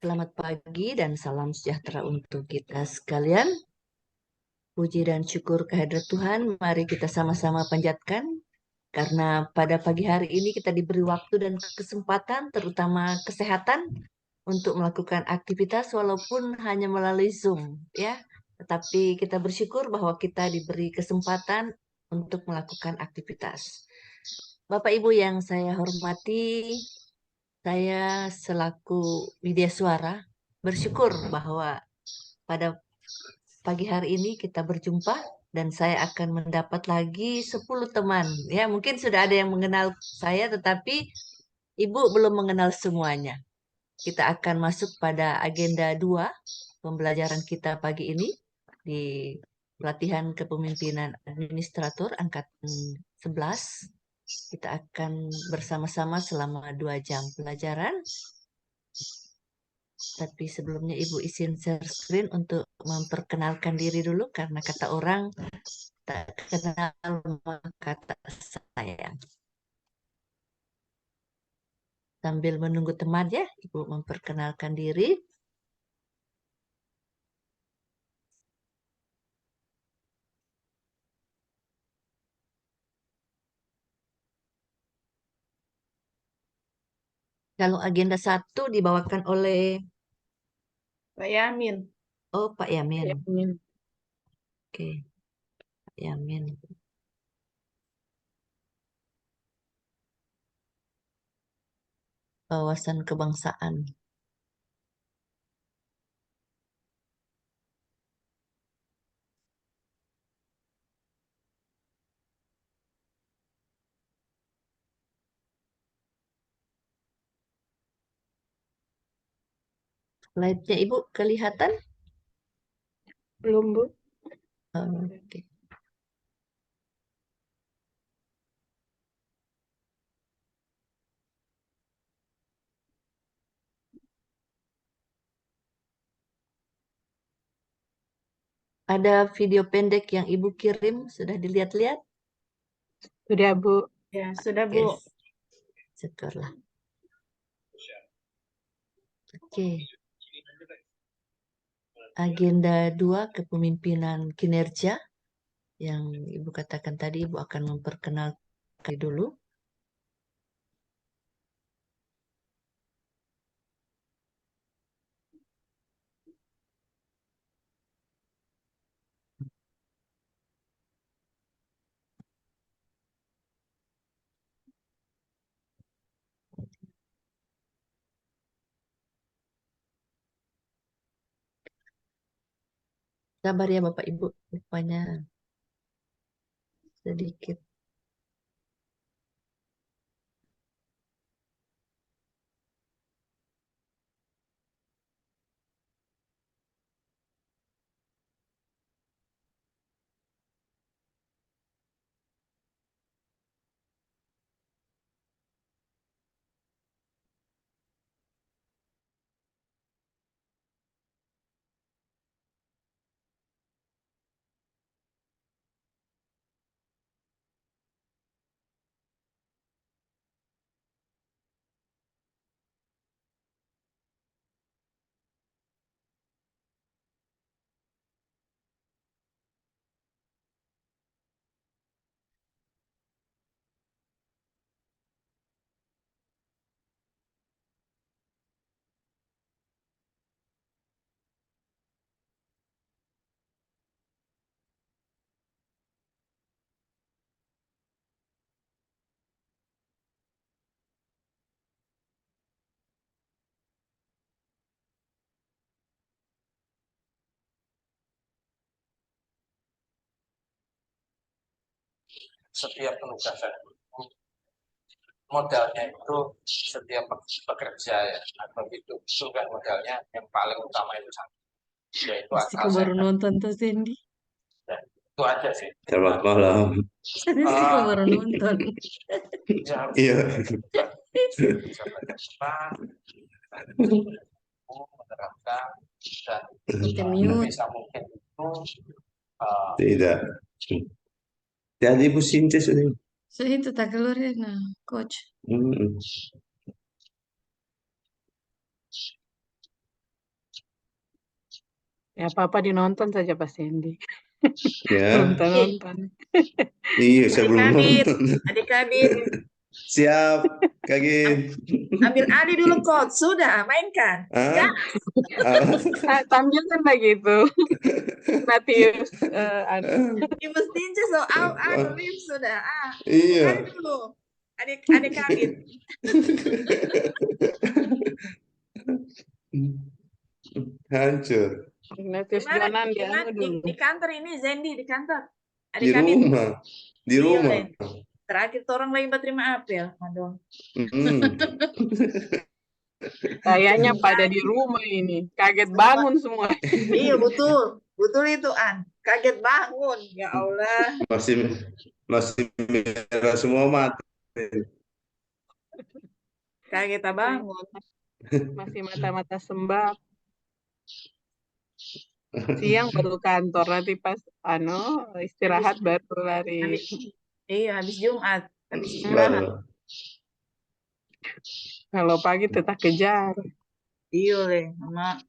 Selamat pagi dan salam sejahtera untuk kita sekalian. Puji dan syukur kehadirat Tuhan, mari kita sama-sama panjatkan. Karena pada pagi hari ini kita diberi waktu dan kesempatan, terutama kesehatan, untuk melakukan aktivitas walaupun hanya melalui Zoom, ya. Tetapi kita bersyukur bahwa kita diberi kesempatan untuk melakukan aktivitas. Bapak Ibu yang saya hormati, saya selaku media suara bersyukur bahwa pada pagi hari ini kita berjumpa dan saya akan mendapat lagi 10 teman. Ya, mungkin sudah ada yang mengenal saya tetapi Ibu belum mengenal semuanya. Kita akan masuk pada agenda 2 pembelajaran kita pagi ini di pelatihan kepemimpinan administrator angkatan 11. Kita akan bersama-sama selama 2 jam pelajaran. Tapi sebelumnya Ibu izin share screen untuk memperkenalkan diri dulu karena kata orang tak kenal maka tak sayang. Sambil menunggu teman ya, Ibu memperkenalkan diri. Kalau agenda 1 dibawakan oleh Pak Yamin. Pak Yamin. Yamin. Oke, Pak Yamin. Wawasan kebangsaan. Slide-nya Ibu kelihatan? Belum, Bu. Oke. Ada video pendek yang Ibu kirim, sudah dilihat-lihat? Sudah, Bu. Ya, sudah, Bu. Oke, syukurlah. Oke. Agenda 2 kepemimpinan kinerja yang Ibu katakan tadi, Ibu akan memperkenalkan dulu. Sabar ya Bapak Ibu, rupanya sedikit. Setiap penugasan modalnya itu setiap pekerja ya atau itu kan modalnya yang paling utama itu satu, yaitu Pasti akal kau baru sehat. nonton tuh, Sandy. Dan itu aja sih. Selamat malam. Pasti kau baru nonton. Ya, Iya. bisa banyak cepat, menerapkan dan Pakai mute. bisa mungkin itu Tidak. Jadi Ibu Sintes ini. So, itu tak keluar ya, nah, coach. Hmm. Ya apa-apa dinonton saja Pak Sandy. Ya, Belum nonton. iya saya belum Adik-adik, nonton. adik-adik, Siap, Kagin. ambil Adi dulu coach. Sudah, mainkan. Ah, Gas. Tampilkan lagi itu. Matius. Ibu Stinche so live sudah. iya. Adi dulu. Adik Kabit. Hancur. Ignatius Gimana? Jonan dia dulu. Di kantor ini Zendi di kantor. Di Adik Kabit. rumah. Di Iya, rumah. Len. Terakhir orang lagi berterima apel. Aduh. Mm. Kayaknya pada di rumah ini. Kaget bangun semua. Iya betul. Betul itu An. Kaget bangun. Ya Allah. Masih merah semua mata. Kaget bangun. Masih mata-mata sembab. Siang baru kantor, nanti pas istirahat baru lari. Iya, habis Jumat. Habis istirahat. Baru. Kalau pagi tetap kejar. Iya, Le. Mama.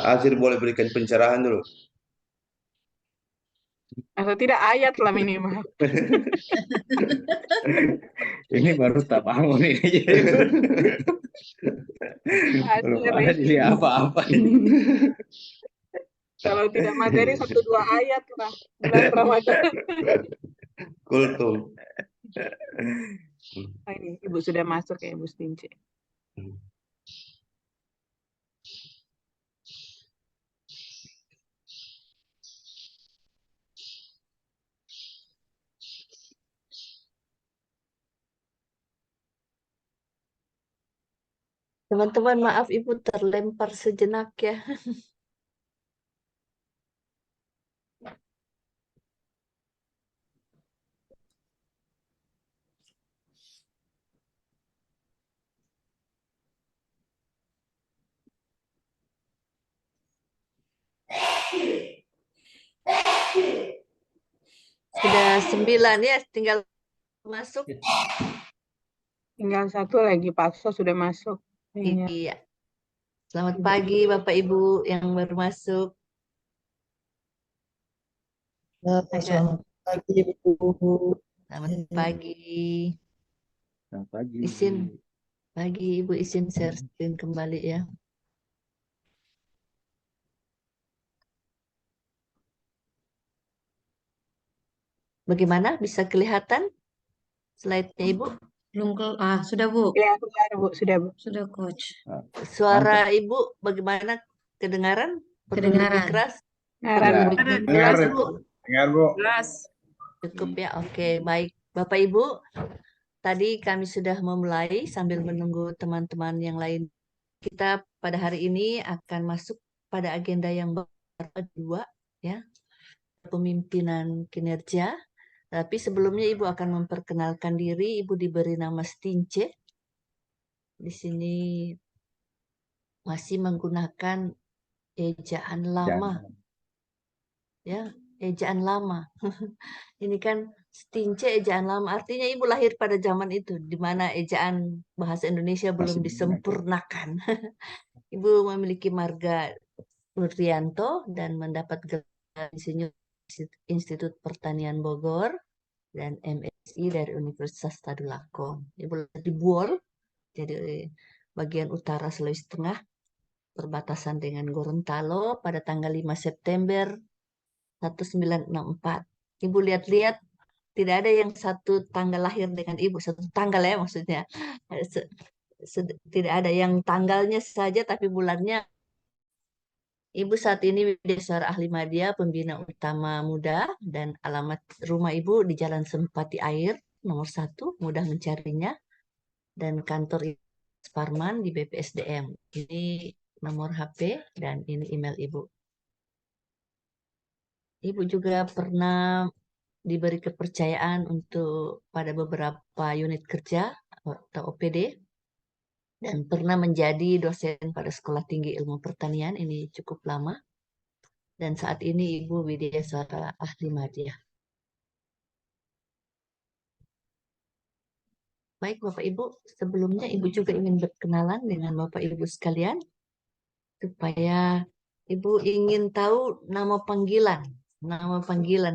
Azir boleh berikan pencerahan dulu. Atau tidak ayat lah minimal. Ini baru tak bangun ini. Belum ada jadi apa-apa. Kalau tidak materi 1-2 ayat lah bulan Ramadan. Kultum. Ini Ibu sudah masuk ya Ibu Stince. Teman-teman, maaf Ibu terlempar sejenak ya. Sudah 9 ya, tinggal masuk. Tinggal 1 lagi, Pakso sudah masuk. Iya. Selamat pagi Bapak Ibu yang baru masuk. Selamat pagi, Bu. Selamat pagi. Selamat pagi. Izin pagi Ibu, izin share screen kembali ya. Bagaimana? Bisa kelihatan slide-nya Ibu? Belum sudah Bu. Ya, sudah Bu. Sudah Coach. Suara Ibu bagaimana? Kedengaran? Perlu lebih keras? Dengar, Jelas Bu? Dengar, Bu. Jelas. Cukup ya, oke, baik. Bapak Ibu, tadi kami sudah memulai sambil menunggu teman-teman yang lain. Kita pada hari ini akan masuk pada agenda yang kedua, ya, pemimpinan kinerja. Tapi sebelumnya Ibu akan memperkenalkan diri. Ibu diberi nama Stinche. Di sini masih menggunakan ejaan lama, ya, ejaan lama. Ini kan Stinche ejaan lama, artinya Ibu lahir pada zaman itu, di mana ejaan bahasa Indonesia belum disempurnakan. Ibu memiliki marga Nurrianto dan mendapat gelar insinyur Institut Pertanian Bogor dan MSI dari Universitas Tadulako. Ibu lahir di Buol, jadi bagian utara Sulawesi Tengah, perbatasan dengan Gorontalo pada tanggal 5 September 1964. Ibu lihat-lihat, tidak ada yang satu tanggal lahir dengan Ibu, satu tanggal ya maksudnya. Tidak ada yang tanggalnya saja tapi bulannya. Ibu saat ini Widyaswara Ahli Madya, pembina utama muda, dan alamat rumah Ibu di Jalan Sempati Air, nomor 1, mudah mencarinya, dan kantor Parman di BPSDM. Ini nomor HP dan ini email Ibu. Ibu juga pernah diberi kepercayaan untuk pada beberapa unit kerja atau OPD, dan pernah menjadi dosen pada Sekolah Tinggi Ilmu Pertanian, ini cukup lama. Dan saat ini Ibu Widyaswara Ahli Madya. Baik Bapak Ibu, sebelumnya Ibu juga ingin berkenalan dengan Bapak Ibu sekalian supaya Ibu ingin tahu nama panggilan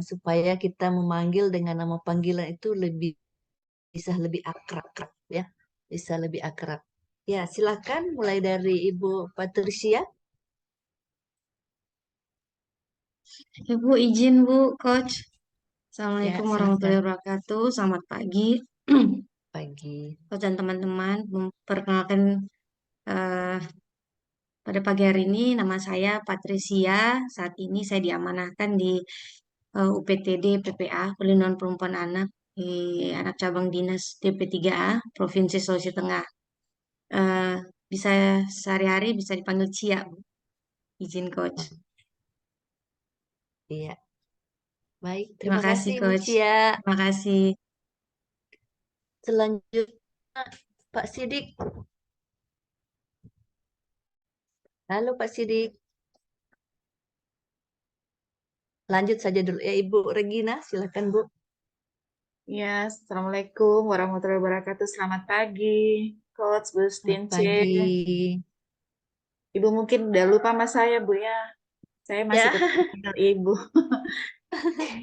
supaya kita memanggil dengan nama panggilan itu bisa lebih akrab ya, bisa lebih akrab. Ya, silakan mulai dari Ibu Patricia. Ibu izin Bu, Coach. Ya, Assalamualaikum silakan. warahmatullahi wabarakatuh. Selamat pagi, Pagi. Coach dan teman-teman. Perkenalkan pada pagi hari ini nama saya Patricia. Saat ini saya diamanahkan di UPTD PPA, Perlindungan Perempuan Anak, di Anak Cabang Dinas DP3A, Provinsi Sulawesi Tengah. Bisa sehari-hari bisa dipanggil Cia, Bu. Izin Coach. Iya. Baik, Terima terima kasih, kasih Bu Coach. Cia. Terima kasih. Selanjutnya Pak Sidik. Halo Pak Sidik. Lanjut saja dulu ya Ibu Regina, silakan Bu. Ya, Assalamualaikum warahmatullahi wabarakatuh. Selamat pagi, Coach Bu Selamat Stince. pagi. Ibu mungkin udah lupa sama saya, Bu ya. Saya masih Ya. tetap panggil Ibu.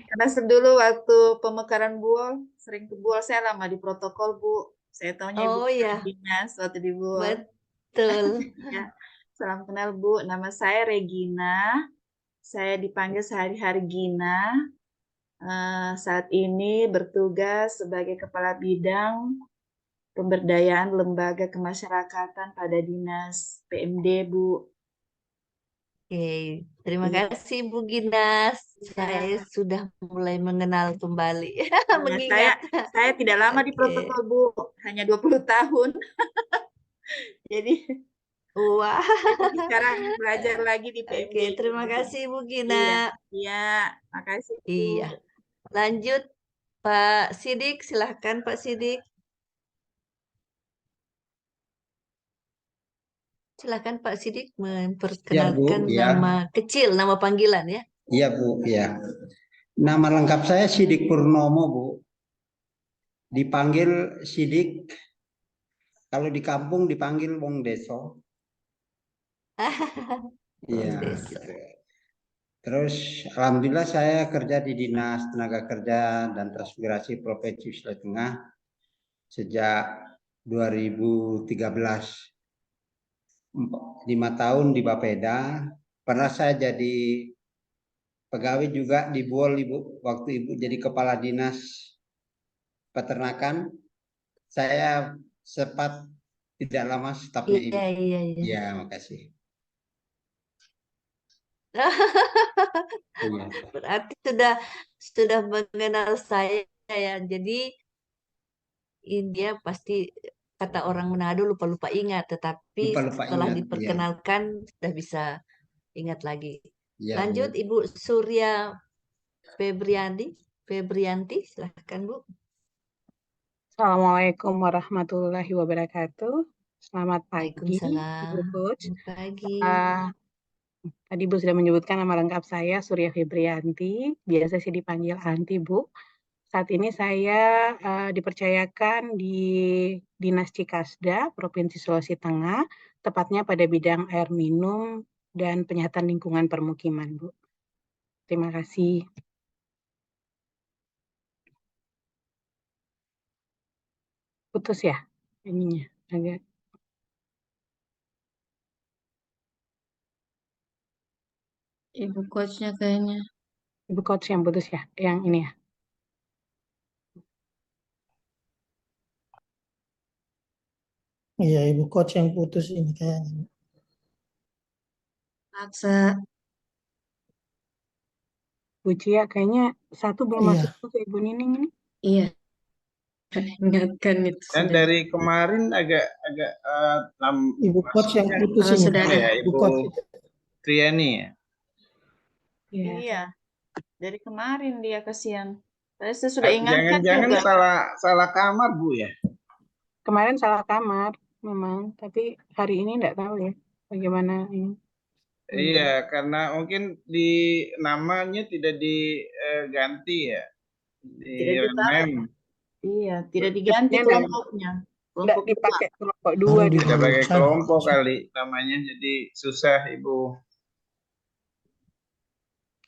Karena dulu waktu pemekaran Buol, sering ke Buol, saya lama di protokol, Bu. Saya taunya Ibu Oh ya, dinas waktu di Buol. betul. Ya, salam kenal Bu. Nama saya Regina. Saya dipanggil sehari-hari Gina. Saat ini bertugas sebagai Kepala Bidang Pemberdayaan Lembaga Kemasyarakatan pada Dinas PMD, Bu. Oke, terima Iya. kasih Bu Ginas. Saya sudah mulai mengenal kembali, Nah, mengingat. saya tidak lama di Oke. protokol, Bu. Hanya 20 tahun. Jadi Wah. sekarang belajar lagi di PMD. Oke, terima kasih Bu Iya, Gina. iya, makasih Bu. Iya. Lanjut Pak Sidik, silahkan Pak Sidik. Silahkan Pak Sidik memperkenalkan ya. nama kecil, nama panggilan ya. Iya Bu, ya. Nama lengkap saya Sidik Purnomo Bu. Dipanggil Sidik. Kalau di kampung dipanggil Wong Deso. Iya. Deso. Gitu. Terus alhamdulillah saya kerja di Dinas Tenaga Kerja dan Transmigrasi Provinsi Sulawesi Tengah sejak 2013. 5 tahun di Bapeda. Pernah saya jadi pegawai juga di Buol Ibu. Waktu Ibu jadi kepala dinas peternakan, saya sempat tidak lama stafnya Ibu. Iya. Iya, makasih. Iya. Berarti sudah mengenal saya ya. Jadi India pasti kata orang Manado lupa-lupa ingat, tetapi Lupa-lupa setelah ingat, iya. diperkenalkan sudah bisa ingat lagi. Iya, Lanjut Bu. Ibu Surya Febrianti, silahkan Bu. Assalamualaikum warahmatullahi wabarakatuh. Selamat pagi, Waalaikumsalam. Ibu Coach. Selamat pagi. Tadi Bu sudah menyebutkan nama lengkap saya, Surya Febrianti. Biasa saya dipanggil Anti, Bu. Saat ini saya dipercayakan di Dinas Cikasda, Provinsi Sulawesi Tengah, tepatnya pada bidang air minum dan penyihatan lingkungan permukiman, Bu. Terima kasih. Putus ya ininya, agak. Ibu Coachnya kayaknya. Ibu Coach yang putus ya, yang ini ya. Iya, Ibu Coach yang putus ini kayaknya. Paksa. Bu Cia kayaknya satu belum Iya. masuk ke Ibu Nining ini. Iya. Ingatkan itu Dan sudah. dari kemarin agak Ibu Coach yang maksudnya putus Oh, ini. sudah ada. ya Ibu Ibu Coach. Triani ya. Iya. Dari kemarin dia kasihan. Saya sudah ingatkan Jangan-jangan juga. salah kamar Bu ya. Kemarin salah kamar memang, tapi hari ini enggak tahu ya bagaimana ini. Iya, karena mungkin di namanya tidak diganti ya. Di Tidak ditaruh. rename. Iya, tidak diganti Maksudnya kelompoknya. nggak Kelompok dua. dipakai kelompok Baru dua Tidak gitu. pakai dibaca. kelompok kali namanya, jadi susah Ibu.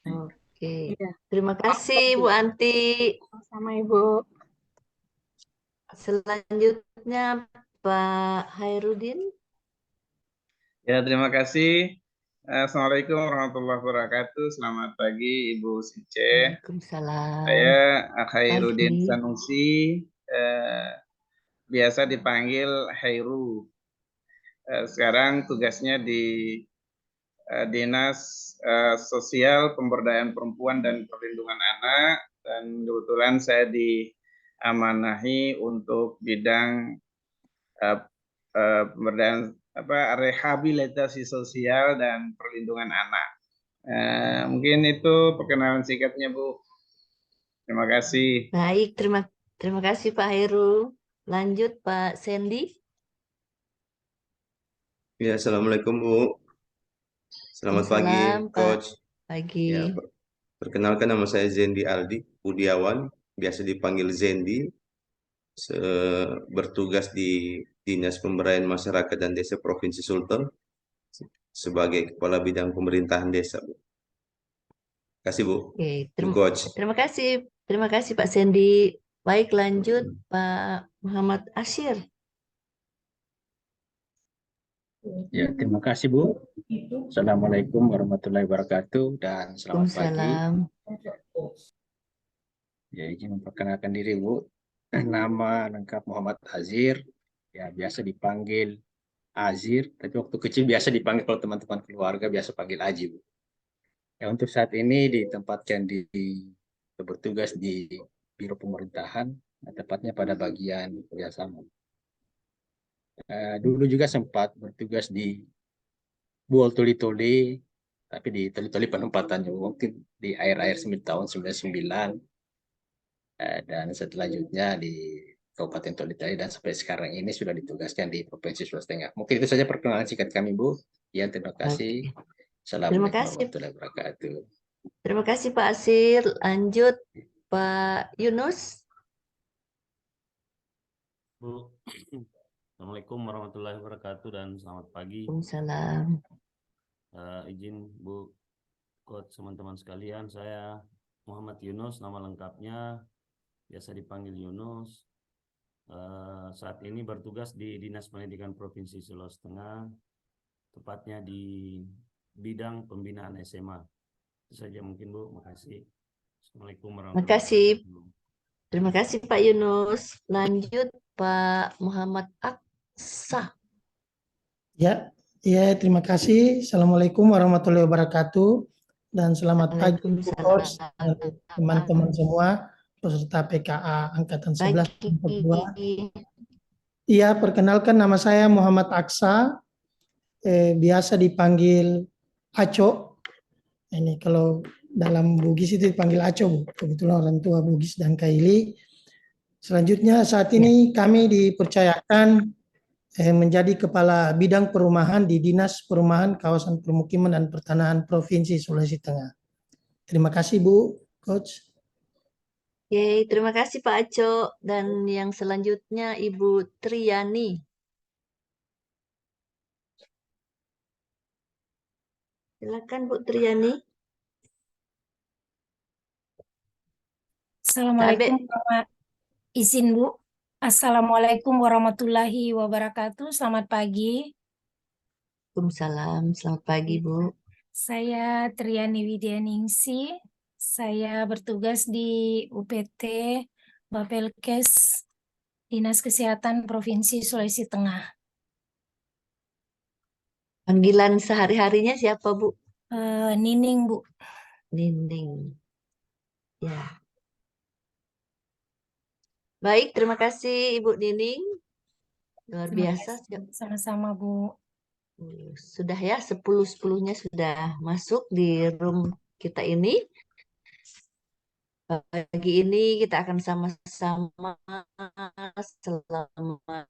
Oke. Iya, Terima kasih Bu Anti. sama Ibu. Selanjutnya Pak Hairudin. Ya, terima kasih. Assalamualaikum warahmatullahi wabarakatuh. Selamat pagi Ibu Sice. Waalaikumsalam. Saya Khairuddin Pagi. Sanusi, biasa dipanggil Hairu. Sekarang tugasnya di Dinas Sosial Pemberdayaan Perempuan dan Perlindungan Anak, dan kebetulan saya diamanahi untuk bidang pemberdayaan rehabilitasi sosial dan perlindungan anak. Mungkin itu perkenalan singkatnya, Bu. Terima kasih. Baik, terima kasih Pak Heru. Lanjut Pak Sandy. Ya, Assalamualaikum Bu. Selamat pagi, Waalaikumsalam, Pak. Coach. Pagi. Ya, perkenalkan nama saya Zendi Aldi Budiawan, biasa dipanggil Zendi. Bertugas di Dinas Pemberdayaan Masyarakat dan Desa Provinsi Sulteng sebagai Kepala Bidang Pemerintahan Desa, Bu. Terima kasih, Bu. Oke, Bu Coach. terima kasih Pak Sandy. Baik, lanjut Pak Muhammad Asyir. Ya, terima kasih Bu. Assalamualaikum warahmatullahi wabarakatuh dan selamat pagi. Waalaikumsalam. Ya, izin memperkenalkan diri Bu. Nama lengkap Muhammad Azir. Ya, biasa dipanggil Azir, tapi waktu kecil biasa dipanggil, kalau teman-teman keluarga biasa panggil Aji Bu. Ya, untuk saat ini ditempatkan bertugas di Biro Pemerintahan, tepatnya pada bagian kerjasama. Dulu juga sempat bertugas di Buol Toli-Toli, tapi di Toli-Toli penempatannya mungkin di akhir-akhir tahun 99, dan selanjutnya di Kabupaten Toli-Toli, dan sampai sekarang ini sudah ditugaskan di Provinsi Sulawesi Tengah. Mungkin itu saja perkenalan singkat kami, Bu. Ya, terima kasih. Assalamualaikum warahmatullahi wabarakatuh. Terima kasih Pak Asir. Lanjut Pak Yunus. Bu, Assalamualaikum warahmatullahi wabarakatuh dan selamat pagi. Waalaikumsalam. Izin Bu Coach, teman-teman sekalian, saya Muhammad Yunus, nama lengkapnya biasa dipanggil Yunus. Saat ini bertugas di Dinas Pendidikan Provinsi Sulawesi Tengah, tepatnya di bidang pembinaan SMA. Itu saja mungkin Bu, makasih. Assalamualaikum warahmatullahi wabarakatuh. Terima kasih Pak Yunus. Lanjut Pak Muhammad Aksa. Ya, terima kasih. Assalamualaikum warahmatullahi wabarakatuh. Dan selamat pagi Coach dan teman-teman semua peserta PKA Angkatan 11 kelompok 2. Iya, perkenalkan nama saya Muhammad Aksa. Biasa dipanggil Aco. Ini kalau dalam Bugis itu dipanggil Aco, Bu. Kebetulan orang tua Bugis dan Kaili. Selanjutnya saat ini kami dipercayakan menjadi Kepala Bidang Perumahan di Dinas Perumahan Kawasan Permukiman dan Pertanahan Provinsi Sulawesi Tengah. Terima kasih Bu, Coach. Oke, terima kasih Pak Aco. Dan yang selanjutnya Ibu Triani. Silakan Bu Triani. Assalamualaikum izin Bu. Assalamualaikum warahmatullahi wabarakatuh. Selamat pagi. Waalaikumsalam. Selamat pagi Bu. Saya Triani Widyaningsi. Saya bertugas di UPT Bapelkes Dinas Kesehatan Provinsi Sulawesi Tengah. Panggilan sehari-harinya siapa Bu? Nining Bu. Nining. Ya. Baik, terima kasih Ibu Nining. Luar biasa. Sama-sama Bu. Sudah ya, 10-10-nya sudah masuk di room kita ini. Pagi ini kita akan sama-sama selama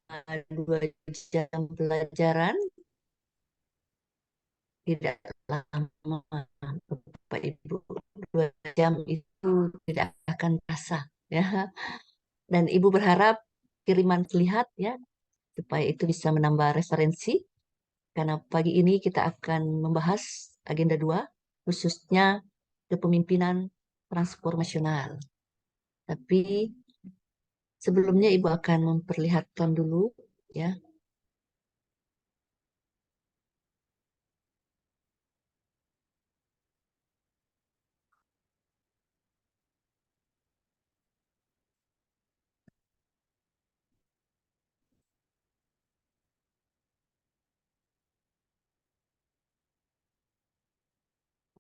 2 jam pelajaran. Tidak lama, Bapak Ibu. 2 jam itu tidak akan terasa, ya. Dan Ibu berharap kiriman lihat ya, supaya itu bisa menambah referensi. Karena pagi ini kita akan membahas agenda 2, khususnya kepemimpinan transformasional. Tapi sebelumnya Ibu akan memperlihatkan dulu ya.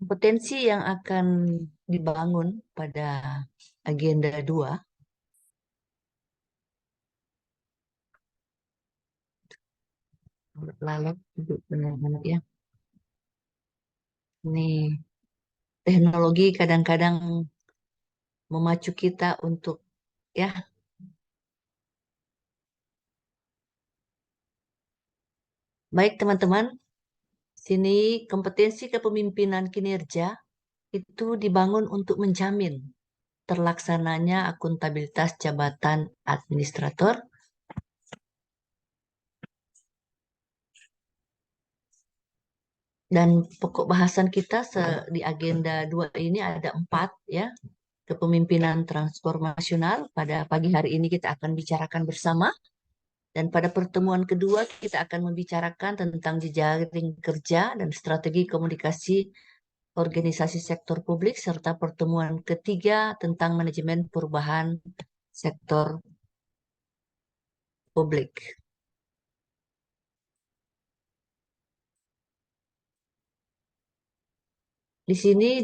Kompetensi yang akan dibangun pada agenda 2 lalu benar-benar ya. Ini teknologi kadang-kadang memacu kita untuk ya. Baik teman-teman, sini kompetensi kepemimpinan kinerja itu dibangun untuk menjamin terlaksananya akuntabilitas jabatan administrator dan pokok bahasan kita di agenda 2 ini ada 4 ya. Kepemimpinan transformasional pada pagi hari ini kita akan bicarakan bersama. Dan pada pertemuan kedua kita akan membicarakan tentang jejaring kerja dan strategi komunikasi organisasi sektor publik, serta pertemuan ketiga tentang manajemen perubahan sektor publik. Di sini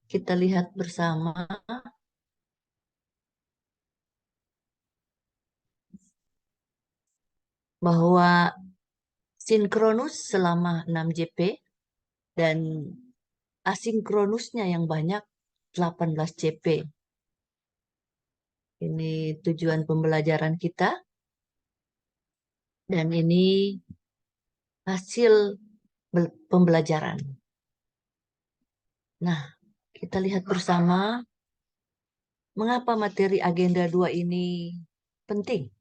kita lihat bersama bahwa sinkronus selama 6 JP dan asinkronusnya yang banyak 18 JP. Ini tujuan pembelajaran kita. Dan ini hasil pembelajaran. Nah, kita lihat bersama mengapa materi agenda 2 ini penting.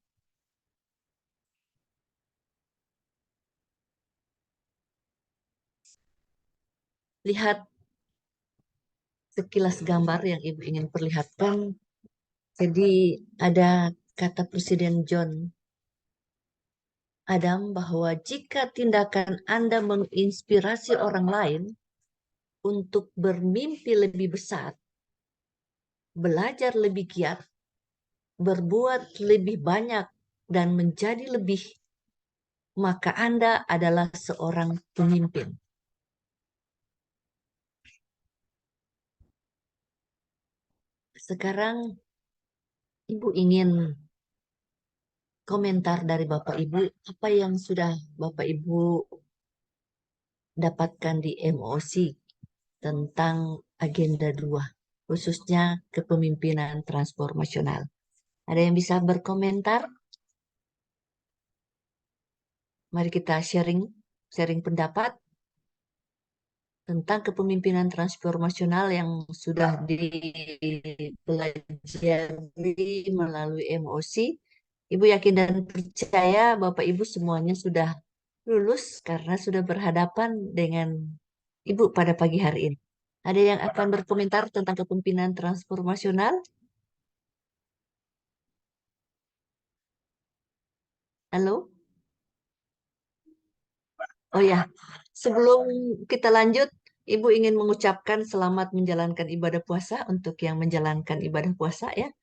Lihat sekilas gambar yang Ibu ingin perlihatkan. Jadi ada kata Presiden John Adam bahwa jika tindakan Anda menginspirasi orang lain untuk bermimpi lebih besar, belajar lebih giat, berbuat lebih banyak, dan menjadi lebih, maka Anda adalah seorang pemimpin. Sekarang Ibu ingin komentar dari Bapak Ibu, apa yang sudah Bapak Ibu dapatkan di MOC tentang agenda 2, khususnya kepemimpinan transformasional. Ada yang bisa berkomentar? Mari kita sharing pendapat tentang kepemimpinan transformasional yang sudah dipelajari melalui MOC. Ibu yakin dan percaya Bapak Ibu semuanya sudah lulus karena sudah berhadapan dengan Ibu pada pagi hari ini. Ada yang akan berkomentar tentang kepemimpinan transformasional? Halo? Oh ya, sebelum kita lanjut, Ibu ingin mengucapkan selamat menjalankan ibadah puasa untuk yang menjalankan ibadah puasa ya.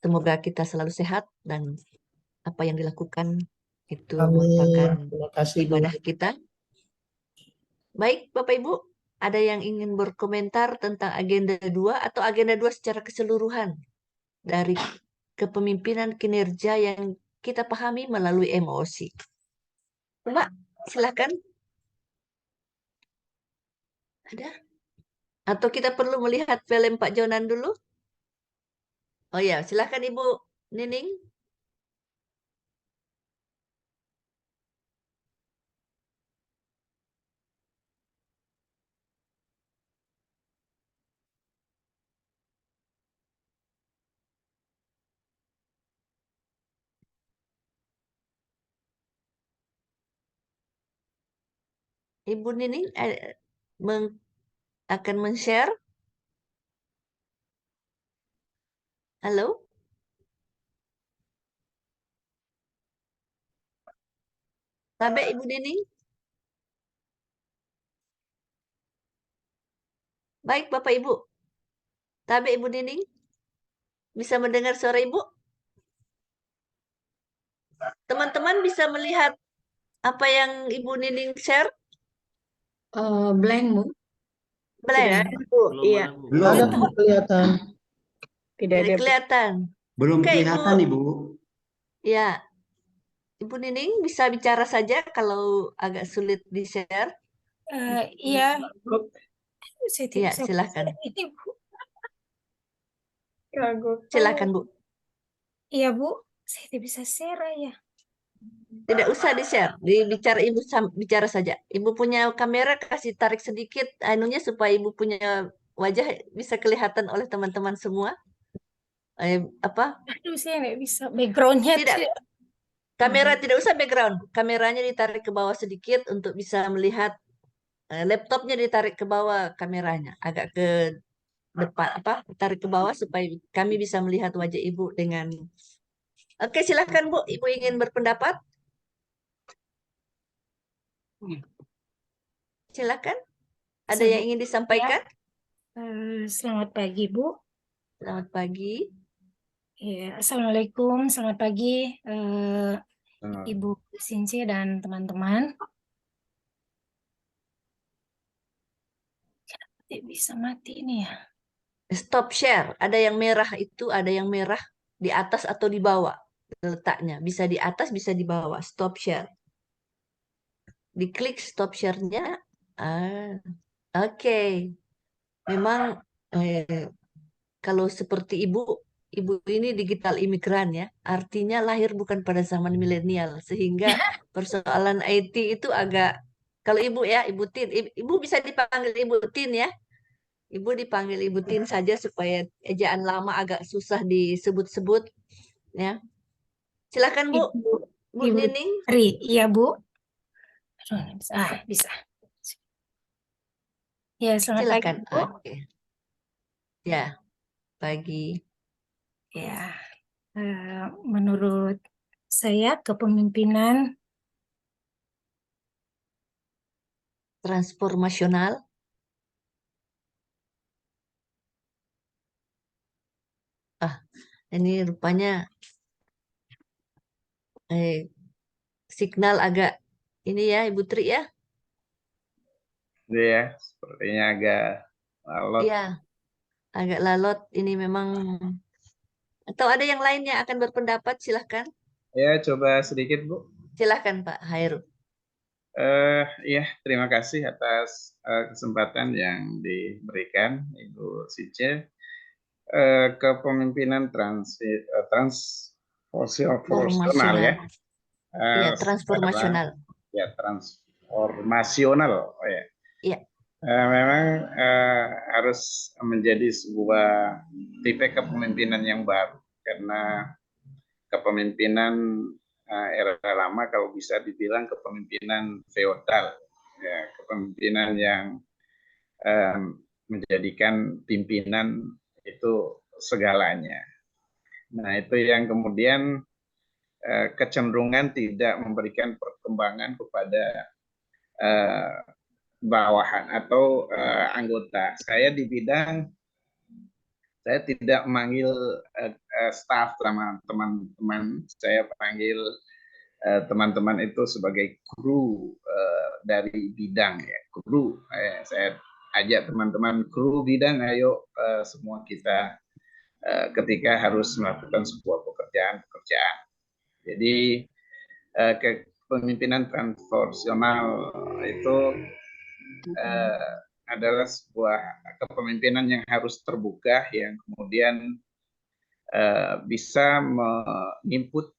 Semoga kita selalu sehat dan apa yang dilakukan itu merupakan Amin. Terima kasih, Bu. ibadah kita. Baik, Bapak Ibu, ada yang ingin berkomentar tentang agenda 2 atau agenda 2 secara keseluruhan dari kepemimpinan kinerja yang kita pahami melalui MOC. Mbak, silakan. Ada? Atau kita perlu melihat film Pak Jonan dulu? Oh ya, silakan Ibu Nining. Ibu Nining akan men-share. Halo? Tabe Ibu Nining? Baik Bapak Ibu. Tabe Ibu Nining? Bisa mendengar suara Ibu? Teman-teman bisa melihat apa yang Ibu Nining share? Blank, Bu. Blank. Tidak ada, Bu. Belum Iya. ada, Bu. Tidak ada Bu, kelihatan. Tidak Tidak ada, Bu. kelihatan. Belum Oke, kelihatan, Ibu. Ibu. Ya. Ibu Nining bisa bicara saja kalau agak sulit di-share. Iya, saya tidak Iya, bisa silakan. share ini, Bu. Silakan, Bu. Iya, Bu. Saya tidak bisa share ya. Tidak usah di-share, Ibu bicara saja. Ibu punya kamera, kasih tarik sedikit anunya supaya Ibu punya wajah bisa kelihatan oleh teman-teman semua. Apa? Aduh, saya nggak bisa. Backgroundnya Tidak. Kamera tidak usah background. Kameranya ditarik ke bawah sedikit untuk bisa melihat. Laptopnya ditarik ke bawah kameranya, agak ke depan, tarik ke bawah supaya kami bisa melihat wajah Ibu dengan. Oke, silakan Bu. Ibu ingin berpendapat? Silakan. Ada yang ingin disampaikan? Selamat pagi, Bu. Selamat pagi. Ya, Assalamualaikum, selamat pagi Ibu Sinci dan teman-teman. Tidak bisa mati ini ya. Stop share. Ada yang merah itu, ada yang merah di atas atau di bawah letaknya. Bisa di atas, bisa di bawah. Stop share. Diklik stop share-nya. Oke. Memang kalau seperti Ibu ini digital imigran ya. Artinya lahir bukan pada zaman milenial. Sehingga persoalan IT itu agak, kalau Ibu ya, Ibu Tin. Ibu bisa dipanggil Ibu Tin ya. Ibu dipanggil Ibu Tin saja supaya ejaan lama agak susah disebut-sebut ya. Silakan Bu. Bu Ibu Nining. Iya, Bu. Bisa. Ya, selamat Silakan. pagi, Bu. Oke. Ya, pagi. Ya, menurut saya kepemimpinan Transformasional. Ini rupanya signal agak ini ya Ibu Tri ya. Iya, sepertinya agak alot. Iya, agak lalot. Ini memang. Atau ada yang lainnya akan berpendapat, silahkan. Ya, coba sedikit, Bu. Silahkan Pak Hairul. Ya, terima kasih atas kesempatan yang diberikan Ibu Sice. Kepemimpinan transformasional ya. Iya, transformasional. Ya, transformasional. Oh, ya. Iya. Memang harus menjadi sebuah tipe kepemimpinan yang baru karena kepemimpinan era lama kalau bisa dibilang kepemimpinan feodal, ya, kepemimpinan yang menjadikan pimpinan itu segalanya. Nah, itu yang kemudian kecenderungan tidak memberikan perkembangan kepada bawahan atau anggota. Saya di bidang, saya tidak memanggil staff sama teman-teman, saya panggil teman-teman itu sebagai kru dari bidang ya, kru. Saya ajak teman-teman kru bidang, ayo semua kita ketika harus melakukan sebuah pekerjaan. Jadi kepemimpinan transformasional itu adalah sebuah kepemimpinan yang harus terbuka, yang kemudian bisa menginput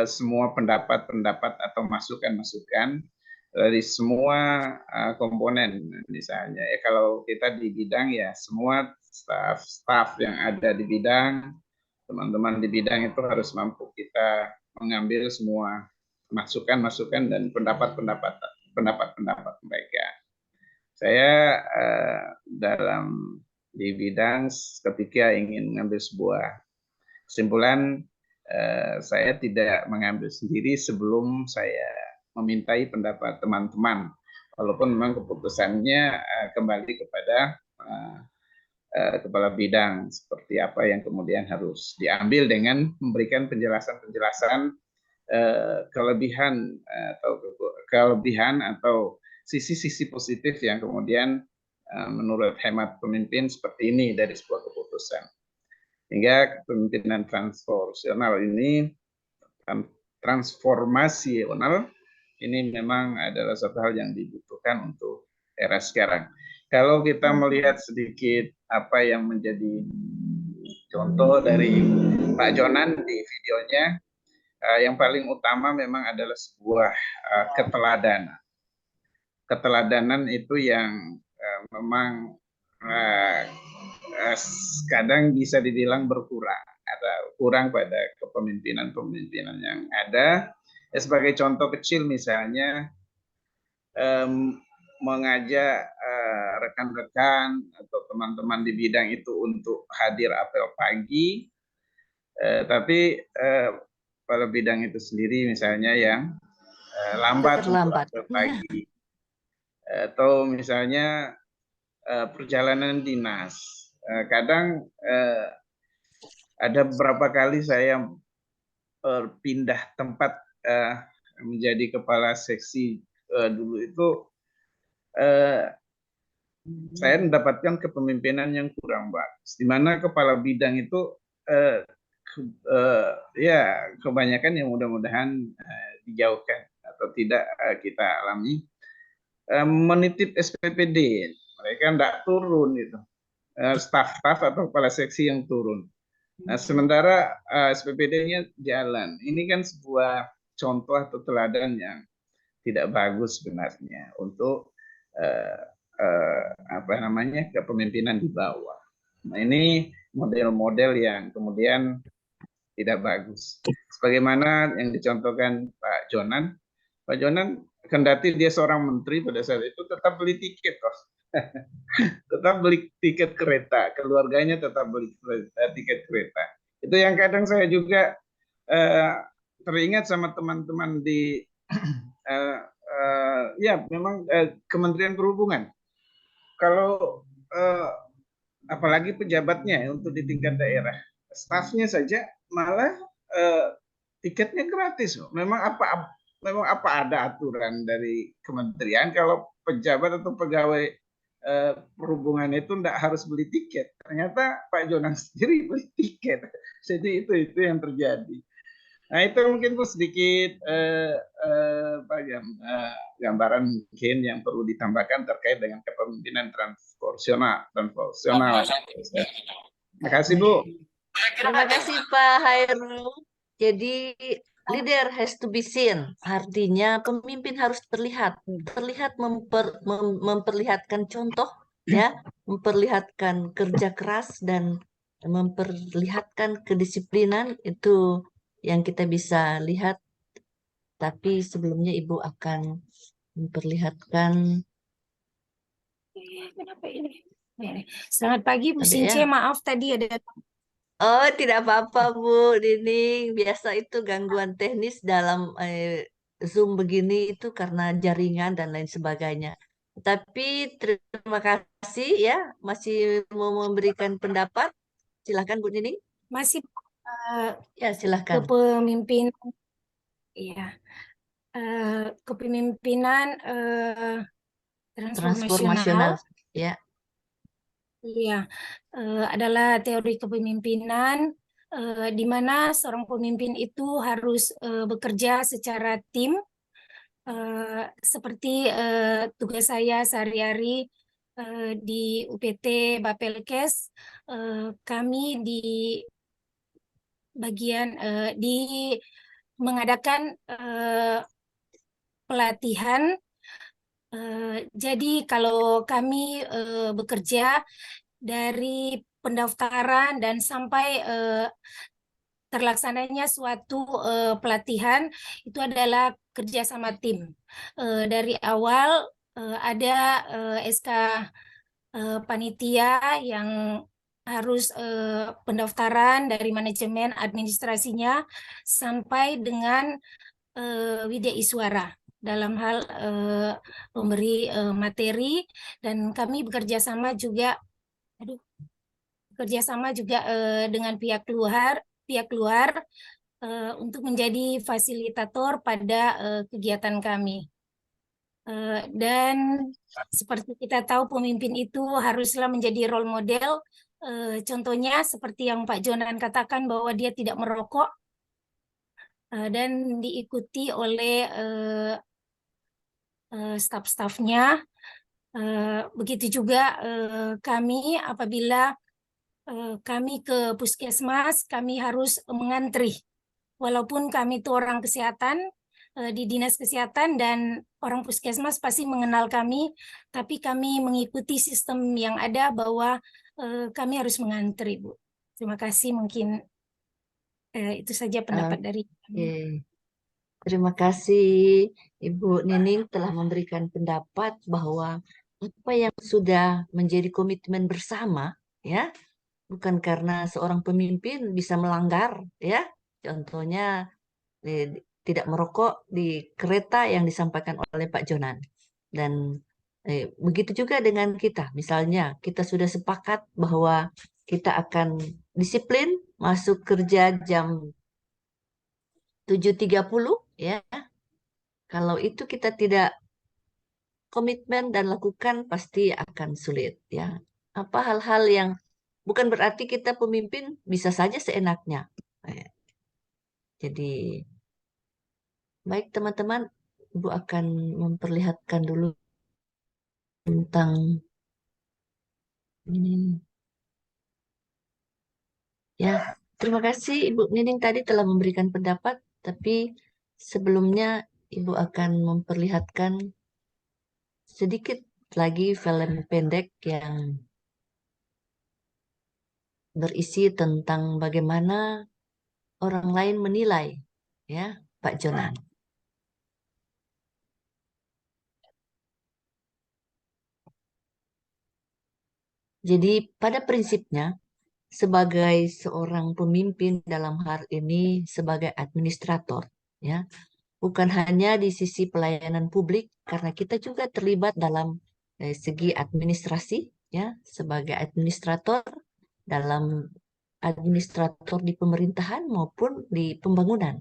semua pendapat-pendapat atau masukan-masukan dari semua komponen. Misalnya ya kalau kita di bidang ya semua staff yang ada di bidang, teman-teman di bidang itu harus mampu kita mengambil semua masukan-masukan dan pendapat-pendapat pendapat-pendapat mereka. Saya di bidang ketika ingin mengambil sebuah kesimpulan, saya tidak mengambil sendiri sebelum saya memintai pendapat teman-teman, walaupun memang keputusannya kembali kepada kepala bidang seperti apa yang kemudian harus diambil dengan memberikan penjelasan-penjelasan kelebihan atau sisi-sisi positif yang kemudian menurut hemat pemimpin seperti ini dari sebuah keputusan. Hingga kepemimpinan transformasional ini memang adalah satu hal yang dibutuhkan untuk era sekarang. Kalau kita melihat sedikit apa yang menjadi contoh dari Pak Jonan di videonya, yang paling utama memang adalah sebuah keteladanan. Keteladanan itu yang memang kadang bisa dibilang berkurang, ada kurang pada kepemimpinan-pemimpinan yang ada. Sebagai contoh kecil misalnya, mengajak rekan-rekan atau teman-teman di bidang itu untuk hadir apel pagi, tapi pada bidang itu sendiri misalnya yang lambat untuk apel pagi, atau misalnya perjalanan dinas. Kadang ada beberapa kali saya pindah tempat menjadi kepala seksi dulu itu, saya mendapatkan kepemimpinan yang kurang bagus, di mana kepala bidang itu ya kebanyakan yang mudah-mudahan dijauhkan atau tidak kita alami, menitip SPPD, mereka tidak turun itu, staf-staf atau kepala seksi yang turun. Nah, sementara SPPD-nya jalan. Ini kan sebuah contoh atau teladan yang tidak bagus sebenarnya untuk kepemimpinan di bawah. Nah, ini model-model yang kemudian tidak bagus. Sebagaimana yang dicontohkan Pak Jonan, kendati dia seorang menteri pada saat itu tetap beli tiket kok. Tetap beli tiket kereta, keluarganya tetap beli tiket kereta. Itu yang kadang saya juga teringat sama teman-teman di ya memang Kementerian Perhubungan. Kalau apalagi pejabatnya untuk di tingkat daerah, stafnya saja malah tiketnya gratis. Memang apa ada aturan dari kementerian kalau pejabat atau pegawai perhubungan itu tidak harus beli tiket? Ternyata Pak Jonan sendiri beli tiket. Jadi itu yang terjadi. Nah, itu mungkin Bu sedikit gambaran mungkin yang perlu ditambahkan terkait dengan kepemimpinan transformasional. Terima kasih Bu. Terima kasih Pak Hairul. Jadi leader has to be seen, artinya pemimpin harus terlihat memperlihatkan contoh, ya, memperlihatkan kerja keras dan memperlihatkan kedisiplinan, itu yang kita bisa lihat. Tapi sebelumnya Ibu akan memperlihatkan. Kenapa ini? Selamat pagi Bu Tadi Since, ya. maaf tadi ada. Oh, tidak apa-apa Bu Dining. Biasa itu gangguan teknis dalam Zoom begini itu karena jaringan dan lain sebagainya. Tapi terima kasih ya, masih mau memberikan pendapat. Silakan Bu Dining. Masih Ya, silakan. kepemimpinan, ya, kepemimpinan transformasional. Ya. Iya, adalah teori kepemimpinan di mana seorang pemimpin itu harus bekerja secara tim, seperti tugas saya sehari-hari di UPT Bapelkes. Kami di bagian mengadakan pelatihan. Jadi kalau kami bekerja dari pendaftaran dan sampai terlaksananya suatu pelatihan itu adalah kerja sama tim. Dari awal ada SK panitia yang harus pendaftaran dari manajemen administrasinya sampai dengan Widya Iswara dalam hal memberi materi, dan kami bekerja sama juga dengan pihak luar untuk menjadi fasilitator pada kegiatan kami. Dan seperti kita tahu, pemimpin itu haruslah menjadi role model. Contohnya seperti yang Pak Jonan katakan, bahwa dia tidak merokok dan diikuti oleh staf-stafnya. Begitu juga kami, apabila kami ke puskesmas, kami harus mengantri. Walaupun kami itu orang kesehatan, di dinas kesehatan, dan orang puskesmas pasti mengenal kami, tapi kami mengikuti sistem yang ada bahwa kami harus mengantri, Bu. Terima kasih, mungkin itu saja pendapat dari kami. Oke. Terima kasih Ibu Nining telah memberikan pendapat bahwa apa yang sudah menjadi komitmen bersama, ya, bukan karena seorang pemimpin bisa melanggar, ya. Contohnya tidak merokok di kereta yang disampaikan oleh Pak Jonan. Dan begitu juga dengan kita. Misalnya kita sudah sepakat bahwa kita akan disiplin masuk kerja jam 7.30, ya. Kalau itu kita tidak komitmen dan lakukan, pasti akan sulit, ya. Apa hal-hal yang bukan berarti kita pemimpin bisa saja seenaknya. Jadi baik teman-teman, Ibu akan memperlihatkan dulu tentang ini. Ya, terima kasih Ibu Nining tadi telah memberikan pendapat, tapi sebelumnya Ibu akan memperlihatkan sedikit lagi film pendek yang berisi tentang bagaimana orang lain menilai, ya, Pak Jonan. Jadi pada prinsipnya sebagai seorang pemimpin dalam hal ini sebagai administrator, ya, bukan hanya di sisi pelayanan publik, karena kita juga terlibat dalam segi administrasi, ya, sebagai administrator dalam administrator di pemerintahan maupun di pembangunan.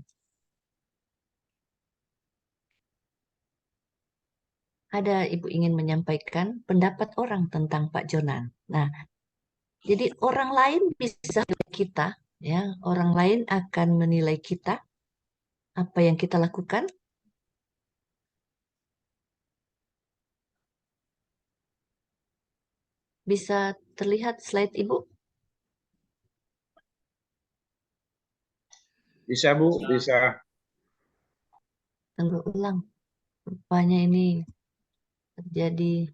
Ada Ibu ingin menyampaikan pendapat orang tentang Pak Jonan. Nah, jadi orang lain bisa menilai kita, ya, orang lain akan menilai kita, apa yang kita lakukan. Bisa terlihat slide Ibu? Bisa Bu, bisa. Tunggu ulang. Rupanya ini terjadi.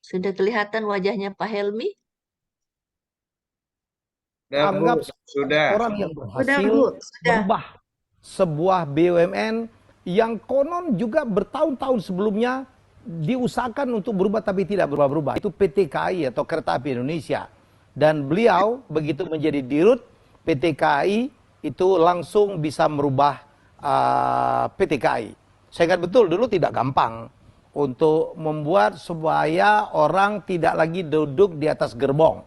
Sudah kelihatan wajahnya Pak Helmi? Anggap sudah. orang yang berhasil merubah sebuah BUMN yang konon juga bertahun-tahun sebelumnya diusahakan untuk berubah tapi tidak berubah-berubah. Itu PT KAI atau Kereta Api Indonesia. Dan beliau begitu menjadi dirut PT KAI itu langsung bisa merubah PT KAI. Saya ingat betul dulu tidak gampang untuk membuat supaya orang tidak lagi duduk di atas gerbong.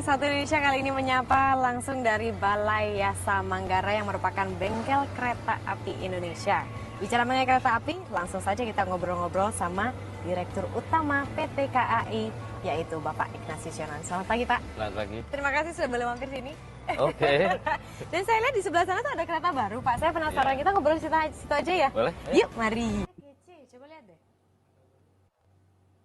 Satu Indonesia kali ini menyapa langsung dari Balai Yasa Manggarai yang merupakan bengkel kereta api Indonesia. Bicara mengenai kereta api, langsung saja kita ngobrol-ngobrol sama Direktur Utama PT KAI, yaitu Bapak Ignatius Yonan. Selamat pagi Pak. Selamat pagi. Terima kasih sudah boleh mampir sini. Oke. Dan saya lihat di sebelah sana tuh ada kereta baru Pak. Saya penasaran, kita ngobrol di situ aja ya? Boleh. Yuk, mari. Coba lihat deh.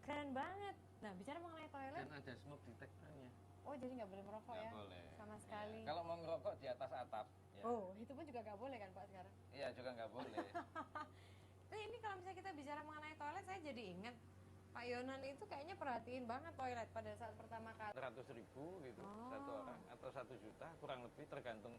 Keren banget. Nah, bicara mengenai toilet. Kan ada smoke detectornya. Oh Oh, jadi nggak boleh merokok ya? boleh. Sama sekali. Kalau mau ngerokok di atas atap. Ya. Oh, itu pun juga nggak boleh kan Pak sekarang? Iya juga nggak boleh. Tapi ini kalau misalnya kita bicara mengenai toilet, saya jadi ingat Pak Yonan itu kayaknya perhatiin banget toilet pada saat pertama kali. 100.000 gitu satu orang atau 1 juta kurang lebih tergantung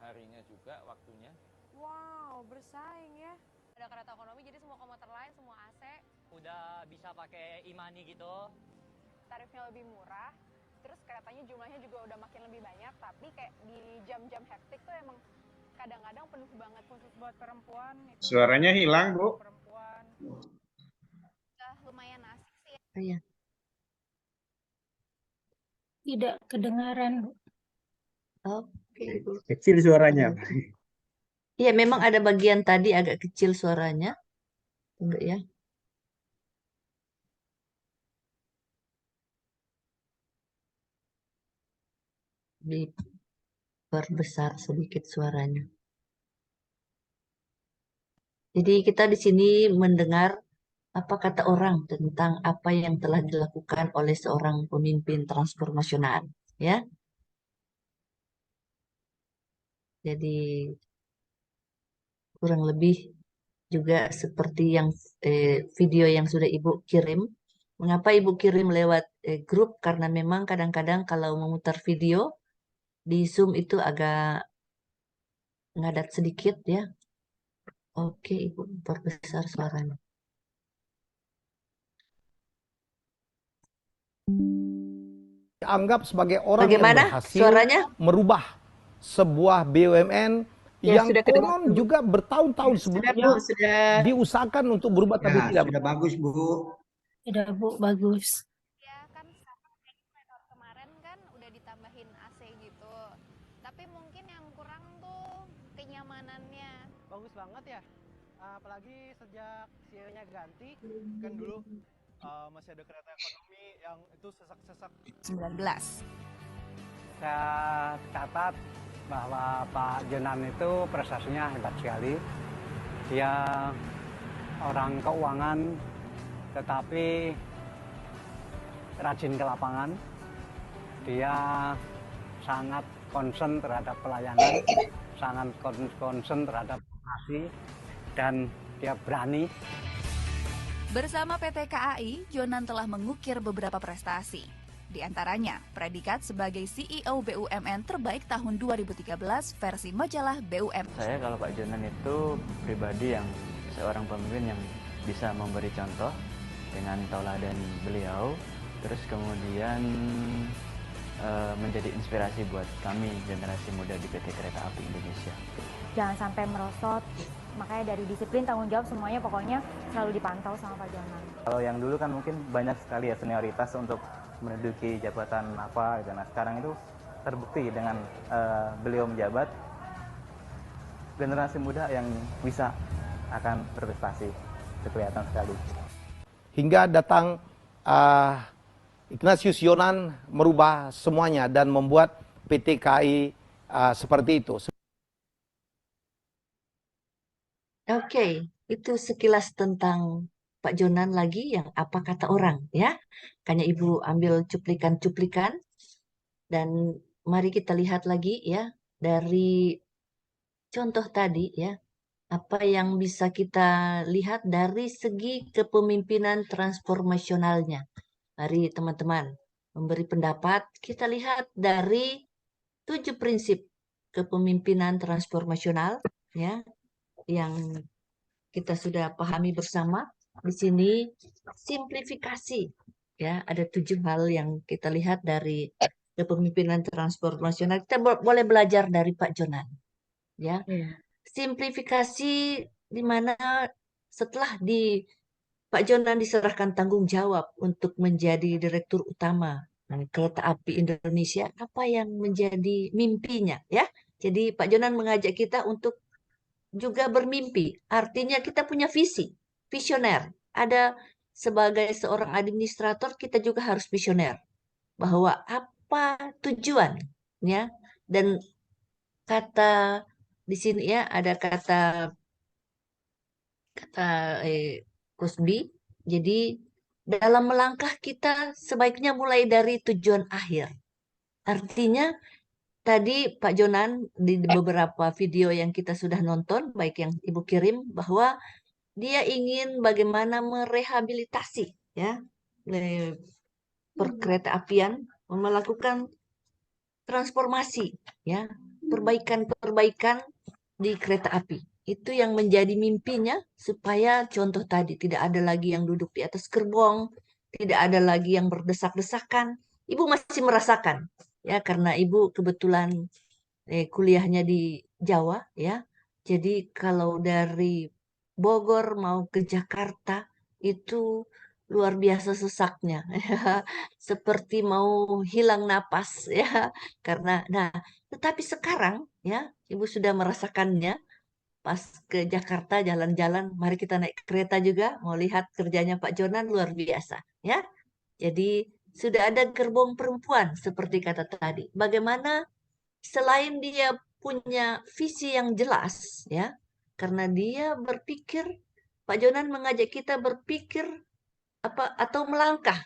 harinya juga waktunya. Wow, bersaing ya. Ada kereta ekonomi jadi semua komuter lain, semua AC. Udah bisa pakai e-money gitu. Tarifnya lebih murah, terus keretanya jumlahnya juga udah makin lebih banyak, tapi kayak di jam-jam hektik tuh emang kadang-kadang penuh banget khusus buat perempuan. Itu Suaranya hilang, Bu. perempuan. Udah lumayan asik sih ya. Iya. Tidak kedengaran, Bu. Oke, Ibu. Kecil suaranya. Iya, memang ada bagian tadi agak kecil suaranya. Enggak ya? Diperbesar sedikit suaranya. Jadi kita di sini mendengar apa kata orang tentang apa yang telah dilakukan oleh seorang pemimpin transformasional, ya. Jadi kurang lebih juga seperti yang video yang sudah Ibu kirim. Mengapa Ibu kirim lewat grup? Karena memang kadang-kadang kalau memutar video di Zoom itu agak ngadat sedikit ya. Oke, Ibu perbesar suaranya. Dianggap sebagai orang Bagaimana yang berhasil suaranya? merubah sebuah BUMN Ya, yang sudah kedengar, konon Bu. juga bertahun-tahun Sudah, sebelumnya Bu, sudah. diusahakan untuk berubah tapi Ya, tidak sudah bagus, Bu. Tidak, Bu, bagus. Ya kan sama kayak vendor kemarin kan udah ditambahin AC gitu. Tapi mungkin yang kurang tuh kenyamanannya. Bagus banget ya. Apalagi sejak CEO-nya ganti, kan dulu masih ada kereta ekonomi yang itu sesak-sesak. 19. Saya catat bahwa Pak Jonan itu prestasinya hebat sekali. Dia orang keuangan tetapi rajin ke lapangan. Dia sangat concern terhadap pelayanan, sangat concern terhadap operasi, dan dia berani. Bersama PT KAI, Jonan telah mengukir beberapa prestasi. Di antaranya, predikat sebagai CEO BUMN terbaik tahun 2013 versi majalah BUMN. Saya kalau Pak Jonan itu pribadi yang seorang pemimpin yang bisa memberi contoh dengan tauladan beliau, terus kemudian menjadi inspirasi buat kami generasi muda di PT Kereta Api Indonesia. Jangan sampai merosot, makanya dari disiplin, tanggung jawab, semuanya pokoknya selalu dipantau sama Pak Jonan. Kalau yang dulu kan mungkin banyak sekali ya senioritas untuk menduduki jabatan apa gitu. Nah sekarang itu terbukti dengan beliau menjabat, generasi muda yang bisa akan berprestasi, itu kelihatan sekali. hingga datang Ignatius Yonan merubah semuanya dan membuat PT KAI seperti itu. Oke, itu sekilas tentang Pak Jonan lagi yang apa kata orang ya. Kayaknya Ibu ambil cuplikan-cuplikan dan mari kita lihat lagi ya dari contoh tadi ya. Apa yang bisa kita lihat dari segi kepemimpinan transformasionalnya. Mari teman-teman memberi pendapat. Kita lihat dari 7 prinsip kepemimpinan transformasional ya yang kita sudah pahami bersama. Di sini simplifikasi ya, ada 7 hal yang kita lihat dari kepemimpinan transformasional. Kita boleh belajar dari Pak Jonan ya. Simplifikasi di mana setelah Pak Jonan diserahkan tanggung jawab untuk menjadi direktur utama Kereta Api Indonesia, apa yang menjadi mimpinya ya. Jadi Pak Jonan mengajak kita untuk juga bermimpi. Artinya kita punya visi, visioner. Ada sebagai seorang administrator kita juga harus visioner. Bahwa apa tujuan ya. Dan kata di sini ya ada kata Cosby. Jadi dalam melangkah kita sebaiknya mulai dari tujuan akhir. Artinya tadi Pak Jonan di beberapa video yang kita sudah nonton, baik yang Ibu kirim, bahwa dia ingin bagaimana merehabilitasi ya perkereta apian, melakukan transformasi ya, perbaikan-perbaikan di kereta api. Itu yang menjadi mimpinya supaya contoh tadi tidak ada lagi yang duduk di atas gerbong, tidak ada lagi yang berdesak-desakan. Ibu masih merasakan ya karena Ibu kebetulan kuliahnya di Jawa ya. Jadi kalau dari Bogor mau ke Jakarta itu luar biasa sesaknya ya. Seperti mau hilang napas ya. Karena tetapi sekarang ya Ibu sudah merasakannya pas ke Jakarta jalan-jalan, mari kita naik kereta juga mau lihat kerjanya Pak Jonan luar biasa ya. Jadi sudah ada gerbong perempuan seperti kata tadi. Bagaimana selain dia punya visi yang jelas ya, karena dia berpikir, Pak Jonan mengajak kita berpikir apa atau melangkah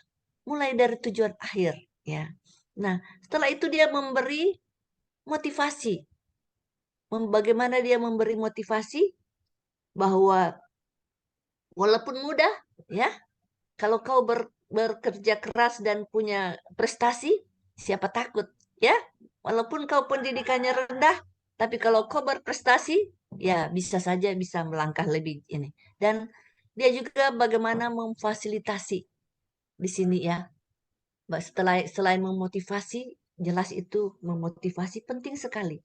mulai dari tujuan akhir ya. Nah, setelah itu dia memberi motivasi. Bagaimana dia memberi motivasi bahwa walaupun mudah ya, kalau kau bekerja keras dan punya prestasi, siapa takut ya? Walaupun kau pendidikannya rendah, tapi kalau kau berprestasi, ya bisa saja bisa melangkah lebih ini. Dan dia juga bagaimana memfasilitasi di sini ya. Selain memotivasi, jelas itu memotivasi penting sekali.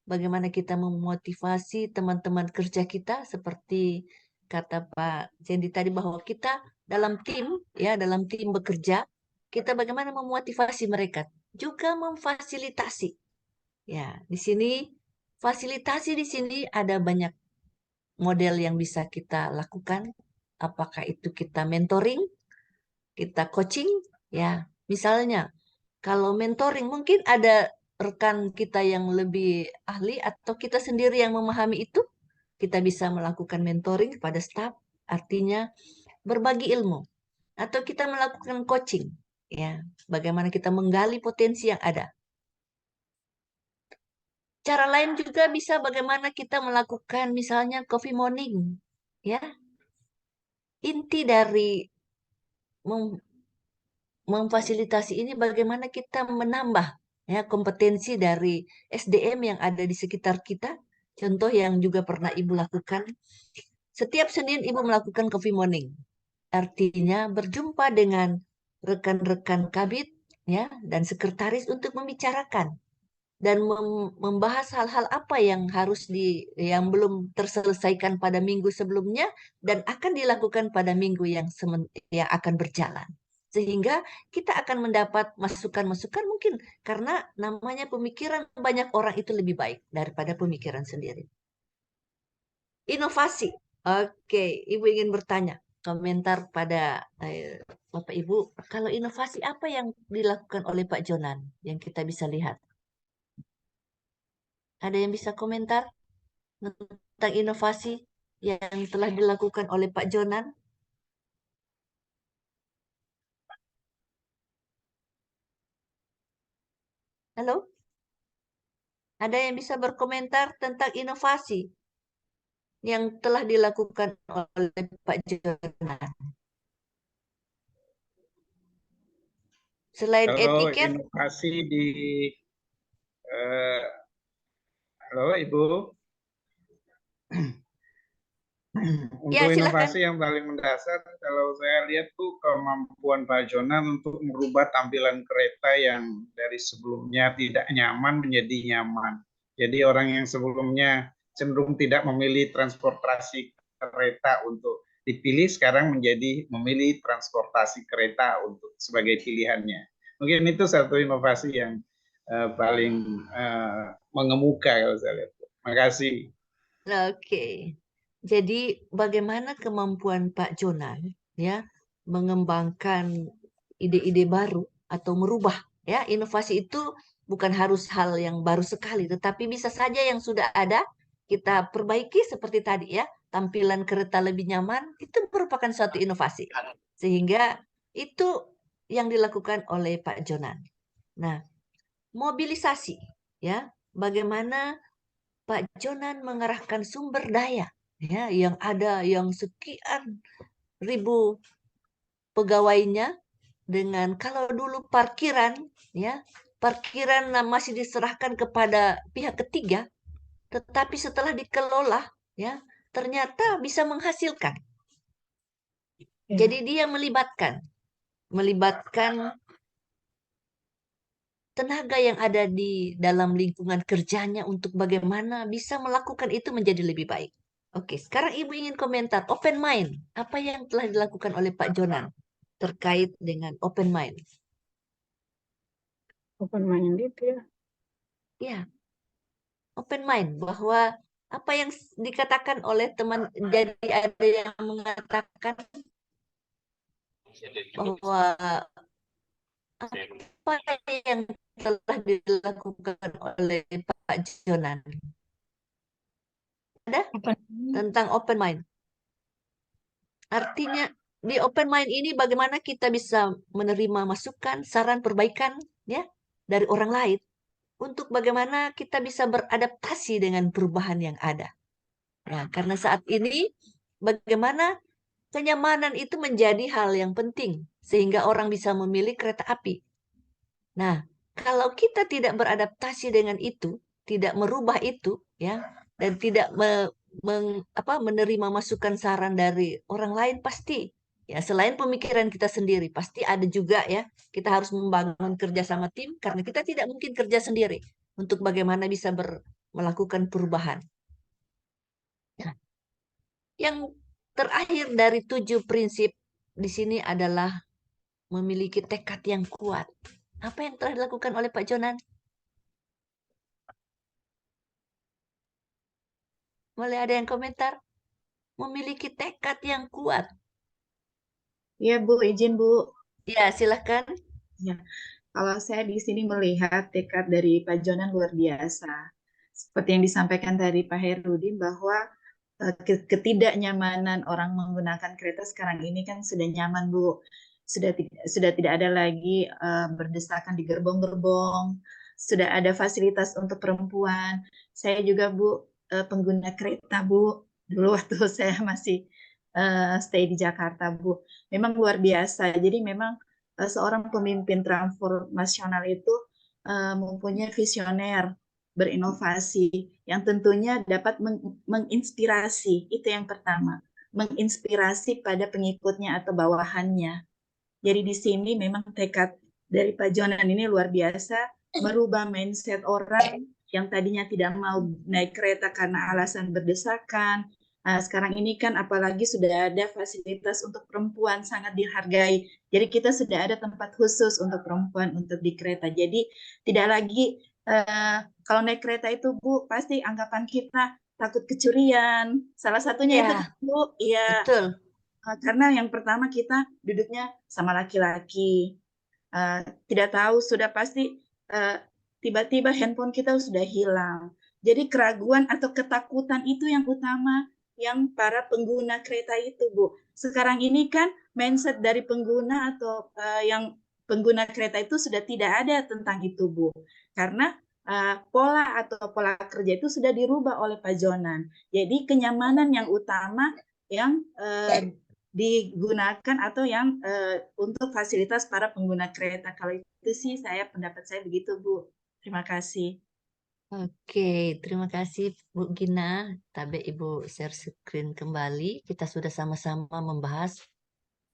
Bagaimana kita memotivasi teman-teman kerja kita seperti kata Pak Jendi tadi bahwa kita dalam tim ya, dalam tim bekerja, kita bagaimana memotivasi mereka, juga memfasilitasi. Ya, di sini fasilitasi di sini ada banyak model yang bisa kita lakukan. Apakah itu kita mentoring, kita coaching, ya. Misalnya kalau mentoring mungkin ada rekan kita yang lebih ahli atau kita sendiri yang memahami itu, kita bisa melakukan mentoring kepada staf, artinya berbagi ilmu. Atau kita melakukan coaching, ya, bagaimana kita menggali potensi yang ada. Cara lain juga bisa bagaimana kita melakukan misalnya coffee morning, ya. Inti dari memfasilitasi ini bagaimana kita menambah ya kompetensi dari SDM yang ada di sekitar kita. Contoh yang juga pernah Ibu lakukan, setiap Senin Ibu melakukan coffee morning. Artinya berjumpa dengan rekan-rekan kabit ya dan sekretaris untuk membicarakan dan membahas hal-hal apa yang yang belum terselesaikan pada minggu sebelumnya dan akan dilakukan pada minggu yang akan berjalan. Sehingga kita akan mendapat masukan-masukan mungkin karena namanya pemikiran banyak orang itu lebih baik daripada pemikiran sendiri. Inovasi. Oke, Ibu ingin bertanya, komentar pada Bapak Ibu, kalau inovasi apa yang dilakukan oleh Pak Jonan yang kita bisa lihat? Ada yang bisa komentar tentang inovasi yang telah dilakukan oleh Pak Jonan? Halo? Ada yang bisa berkomentar tentang inovasi yang telah dilakukan oleh Pak Jonan? Selain Kalau etiket, inovasi di halo Ibu. Untuk ya, inovasi yang paling mendasar, kalau saya lihat tuh kemampuan Pak Jonan untuk merubah tampilan kereta yang dari sebelumnya tidak nyaman menjadi nyaman. Jadi orang yang sebelumnya cenderung tidak memilih transportasi kereta untuk dipilih, sekarang menjadi memilih transportasi kereta untuk sebagai pilihannya. Mungkin itu satu inovasi yang paling mengemuka kalau saya lihat. Terima kasih. Oke. Jadi bagaimana kemampuan Pak Jonan ya mengembangkan ide-ide baru atau merubah ya, inovasi itu bukan harus hal yang baru sekali, tetapi bisa saja yang sudah ada kita perbaiki seperti tadi ya, tampilan kereta lebih nyaman itu merupakan suatu inovasi. Sehingga itu yang dilakukan oleh Pak Jonan. Nah, mobilisasi, ya, bagaimana Pak Jonan mengerahkan sumber daya, ya, yang ada yang sekian ribu pegawainya dengan kalau dulu parkiran, ya, parkiran masih diserahkan kepada pihak ketiga, tetapi setelah dikelola, ya, ternyata bisa menghasilkan. Jadi dia melibatkan tenaga yang ada di dalam lingkungan kerjanya untuk bagaimana bisa melakukan itu menjadi lebih baik. Oke, sekarang Ibu ingin komentar open mind. Apa yang telah dilakukan oleh Pak Jonan terkait dengan open mind? Open mind itu ya. Ya, open mind bahwa apa yang dikatakan oleh teman, jadi ada yang mengatakan bahwa apa yang telah dilakukan oleh Pak Jonan ada tentang open mind. Artinya di open mind ini bagaimana kita bisa menerima masukan, saran, perbaikan, ya, dari orang lain untuk bagaimana kita bisa beradaptasi dengan perubahan yang ada. Ya, karena saat ini bagaimana kenyamanan itu menjadi hal yang penting sehingga orang bisa memilih kereta api. Nah, kalau kita tidak beradaptasi dengan itu, tidak merubah itu, ya, dan tidak menerima masukan saran dari orang lain, pasti, ya, selain pemikiran kita sendiri, pasti ada juga, ya, kita harus membangun kerjasama tim karena kita tidak mungkin kerja sendiri untuk bagaimana bisa melakukan perubahan. Nah, yang terakhir dari 7 prinsip di sini adalah memiliki tekad yang kuat. Apa yang telah dilakukan oleh Pak Jonan? Boleh ada yang komentar? Memiliki tekad yang kuat. Iya Bu, izin Bu. Ya, silakan. Ya, kalau saya di sini melihat tekad dari Pak Jonan luar biasa. Seperti yang disampaikan dari Pak Herudin bahwa ketidaknyamanan orang menggunakan kereta sekarang ini kan sudah nyaman Bu. Sudah tidak ada lagi berdesakan di gerbong-gerbong. Sudah ada fasilitas untuk perempuan. Saya juga Bu pengguna kereta Bu. Dulu waktu saya masih stay di Jakarta Bu. Memang luar biasa. Jadi memang seorang pemimpin transformasional itu mempunyai visioner, berinovasi, yang tentunya dapat menginspirasi. Itu yang pertama, menginspirasi pada pengikutnya atau bawahannya. Jadi di sini memang tekad dari Pak Jonan ini luar biasa, merubah mindset orang yang tadinya tidak mau naik kereta karena alasan berdesakan. Sekarang ini kan apalagi sudah ada fasilitas untuk perempuan sangat dihargai. Jadi kita sudah ada tempat khusus untuk perempuan untuk di kereta. Jadi tidak lagi kalau naik kereta itu Bu, pasti anggapan kita takut kecurian. Salah satunya itu Bu, ya. Betul. Karena yang pertama kita duduknya sama laki-laki. Tidak tahu sudah pasti tiba-tiba handphone kita sudah hilang. Jadi keraguan atau ketakutan itu yang utama yang para pengguna kereta itu, Bu. Sekarang ini kan mindset dari pengguna atau yang pengguna kereta itu sudah tidak ada tentang itu, Bu. Karena pola kerja itu sudah dirubah oleh Pak Jonan. Jadi kenyamanan yang utama yang digunakan atau yang untuk fasilitas para pengguna kereta. Kalau itu sih pendapat saya begitu, Bu. Terima kasih. Oke, terima kasih Bu Gina. Tapi Ibu share screen kembali. Kita sudah sama-sama membahas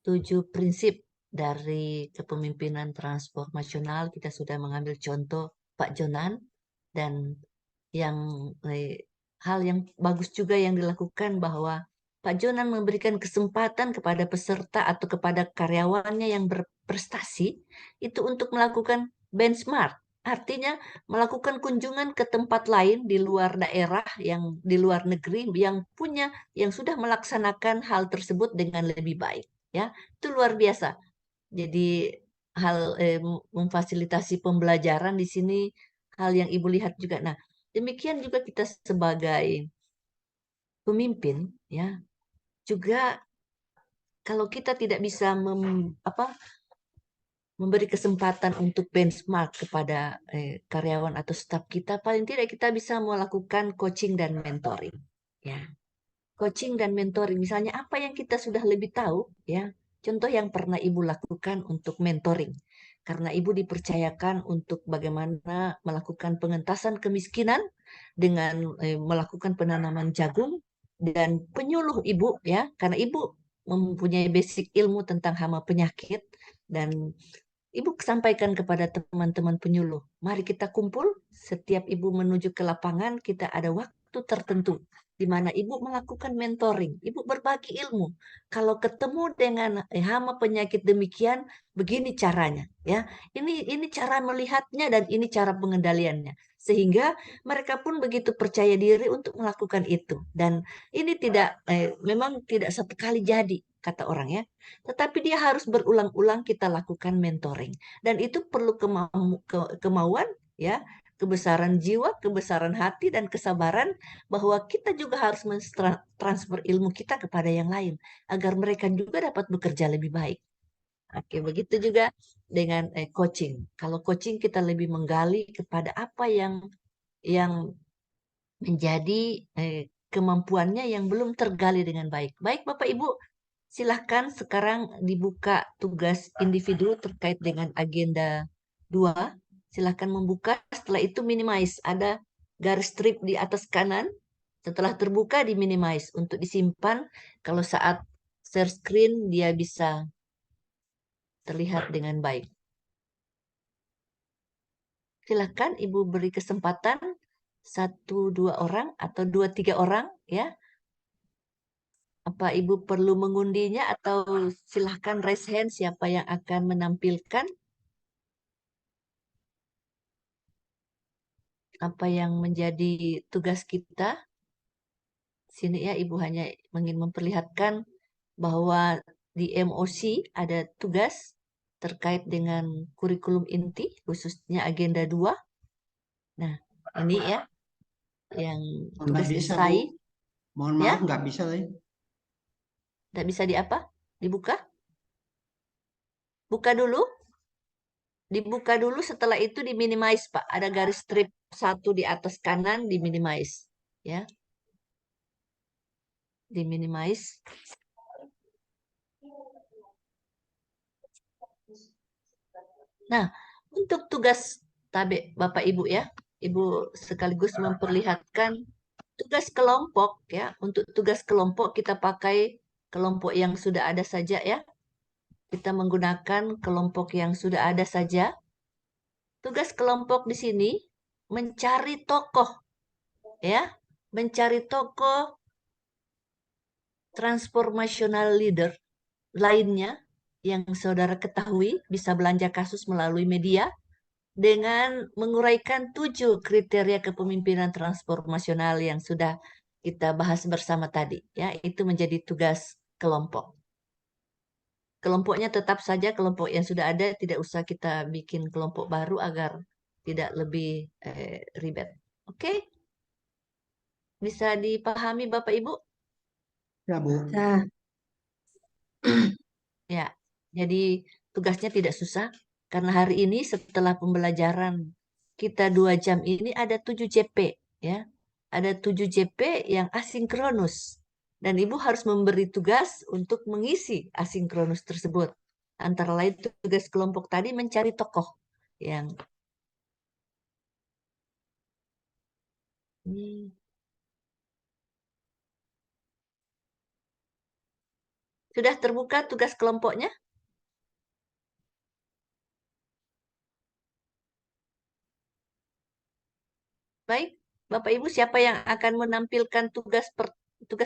7 prinsip dari kepemimpinan transformasional. Kita sudah mengambil contoh Pak Jonan dan hal yang bagus juga yang dilakukan bahwa Pak Jonan memberikan kesempatan kepada peserta atau kepada karyawannya yang berprestasi itu untuk melakukan benchmark. Artinya melakukan kunjungan ke tempat lain di luar daerah, yang di luar negeri yang sudah melaksanakan hal tersebut dengan lebih baik, ya. Itu luar biasa. Jadi hal memfasilitasi pembelajaran di sini hal yang Ibu lihat juga. Nah, demikian juga kita sebagai pemimpin, ya. Juga kalau kita tidak bisa memberi kesempatan untuk benchmark kepada karyawan atau staf kita, paling tidak kita bisa melakukan coaching dan mentoring. Ya, coaching dan mentoring. Misalnya apa yang kita sudah lebih tahu, ya. Contoh yang pernah Ibu lakukan untuk mentoring. Karena Ibu dipercayakan untuk bagaimana melakukan pengentasan kemiskinan dengan melakukan penanaman jagung dan penyuluh Ibu, ya. Karena Ibu mempunyai basic ilmu tentang hama penyakit dan Ibu sampaikan kepada teman-teman penyuluh, mari kita kumpul, setiap Ibu menuju ke lapangan, kita ada waktu tertentu, di mana Ibu melakukan mentoring, Ibu berbagi ilmu. Kalau ketemu dengan hama penyakit demikian, begini caranya, ya. Ini cara melihatnya dan ini cara pengendaliannya. Sehingga mereka pun begitu percaya diri untuk melakukan itu. Dan ini memang tidak satu kali jadi, kata orang ya. Tetapi dia harus berulang-ulang kita lakukan mentoring. Dan itu perlu kemauan, ya, kebesaran jiwa, kebesaran hati, dan kesabaran bahwa kita juga harus mentransfer ilmu kita kepada yang lain agar mereka juga dapat bekerja lebih baik. Oke, begitu juga dengan coaching. Kalau coaching kita lebih menggali kepada apa yang menjadi kemampuannya yang belum tergali dengan baik. Baik Bapak Ibu, silahkan sekarang dibuka tugas individu terkait dengan agenda 2. Silahkan membuka, setelah itu minimize. Ada garis strip di atas kanan. Setelah terbuka di minimize untuk disimpan. Kalau saat share screen dia bisa terlihat dengan baik. Silahkan Ibu beri kesempatan 1-2 orang atau 2-3 orang, ya. Apa Ibu perlu mengundinya atau silahkan raise hand siapa yang akan menampilkan apa yang menjadi tugas kita. Sini ya, Ibu hanya ingin memperlihatkan bahwa di MOC ada tugas terkait dengan kurikulum inti, khususnya agenda 2. Nah, ini ya, yang tugas esai. Mohon maaf, nggak bisa tadi. Nggak bisa di apa? Dibuka? Buka dulu. Dibuka dulu, setelah itu di minimize, Pak. Ada garis strip 1 di atas kanan, di minimize. Ya. Di minimize. Nah, untuk tugas tabek Bapak Ibu ya, Ibu sekaligus memperlihatkan tugas kelompok ya. Untuk tugas kelompok kita pakai kelompok yang sudah ada saja ya. Kita menggunakan kelompok yang sudah ada saja. Tugas kelompok di sini mencari tokoh ya, mencari tokoh transformational leader lainnya yang saudara ketahui, bisa belanja kasus melalui media dengan menguraikan 7 kriteria kepemimpinan transformasional yang sudah kita bahas bersama tadi ya. Itu menjadi tugas kelompok. Kelompoknya tetap saja kelompok yang sudah ada, tidak usah kita bikin kelompok baru agar tidak lebih ribet. Oke? Bisa dipahami Bapak Ibu? Ya, Bu. Nah, ya, jadi tugasnya tidak susah karena hari ini setelah pembelajaran kita 2 jam ini ada 7 JP ya. Ada 7 JP yang asinkronus dan Ibu harus memberi tugas untuk mengisi asinkronus tersebut. Antara lain tugas kelompok tadi mencari tokoh yang sudah terbuka tugas kelompoknya? Baik, Bapak Ibu, siapa yang akan menampilkan tugas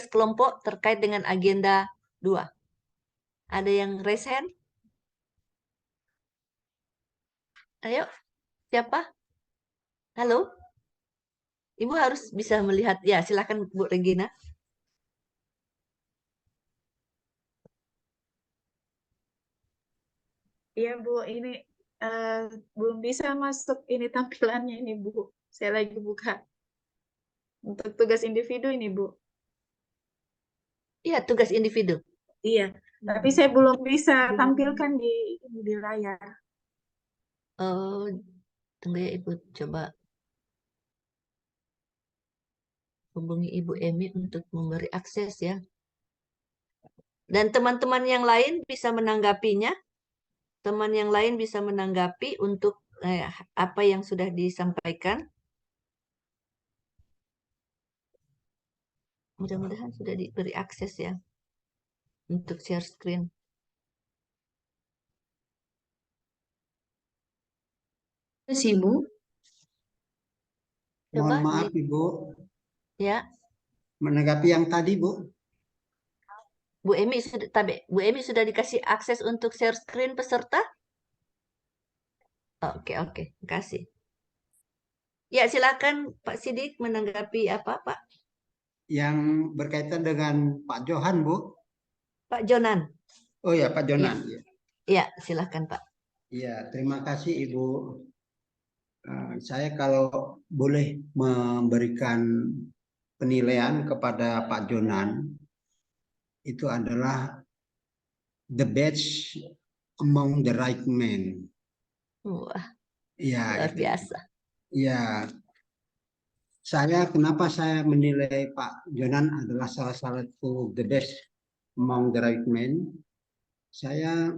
kelompok terkait dengan agenda 2? Ada yang raise hand? Ayo, siapa? Halo? Ibu harus bisa melihat. Ya, silakan Bu Regina. Iya Bu, ini belum bisa masuk ini tampilannya ini Bu. Saya lagi buka. Untuk tugas individu ini Bu. Iya, tugas individu. Iya, tapi saya belum bisa tampilkan di layar. Oh, tunggu ya Ibu, coba hubungi Ibu Emi untuk memberi akses ya. Dan teman-teman yang lain bisa menanggapinya. Teman yang lain bisa menanggapi untuk apa yang sudah disampaikan. Mudah-mudahan sudah diberi akses ya untuk share screen. Terus Ibu, Mohon Coba maaf Ibu, ya, menanggapi yang tadi Bu. Bu Emi sudah dikasih akses untuk share screen peserta? Oke, kasih. Ya, silakan Pak Sidik menanggapi apa, Pak? Yang berkaitan dengan Pak Johan Bu. Pak Jonan. Oh ya, Pak Jonan. Ya, silakan Pak. Ya, terima kasih Ibu. Saya kalau boleh memberikan penilaian kepada Pak Jonan, itu adalah the best among the right men. Wah, ya, luar biasa. Ya, kenapa saya menilai Pak Jonan adalah salah satu the best among the right men? Saya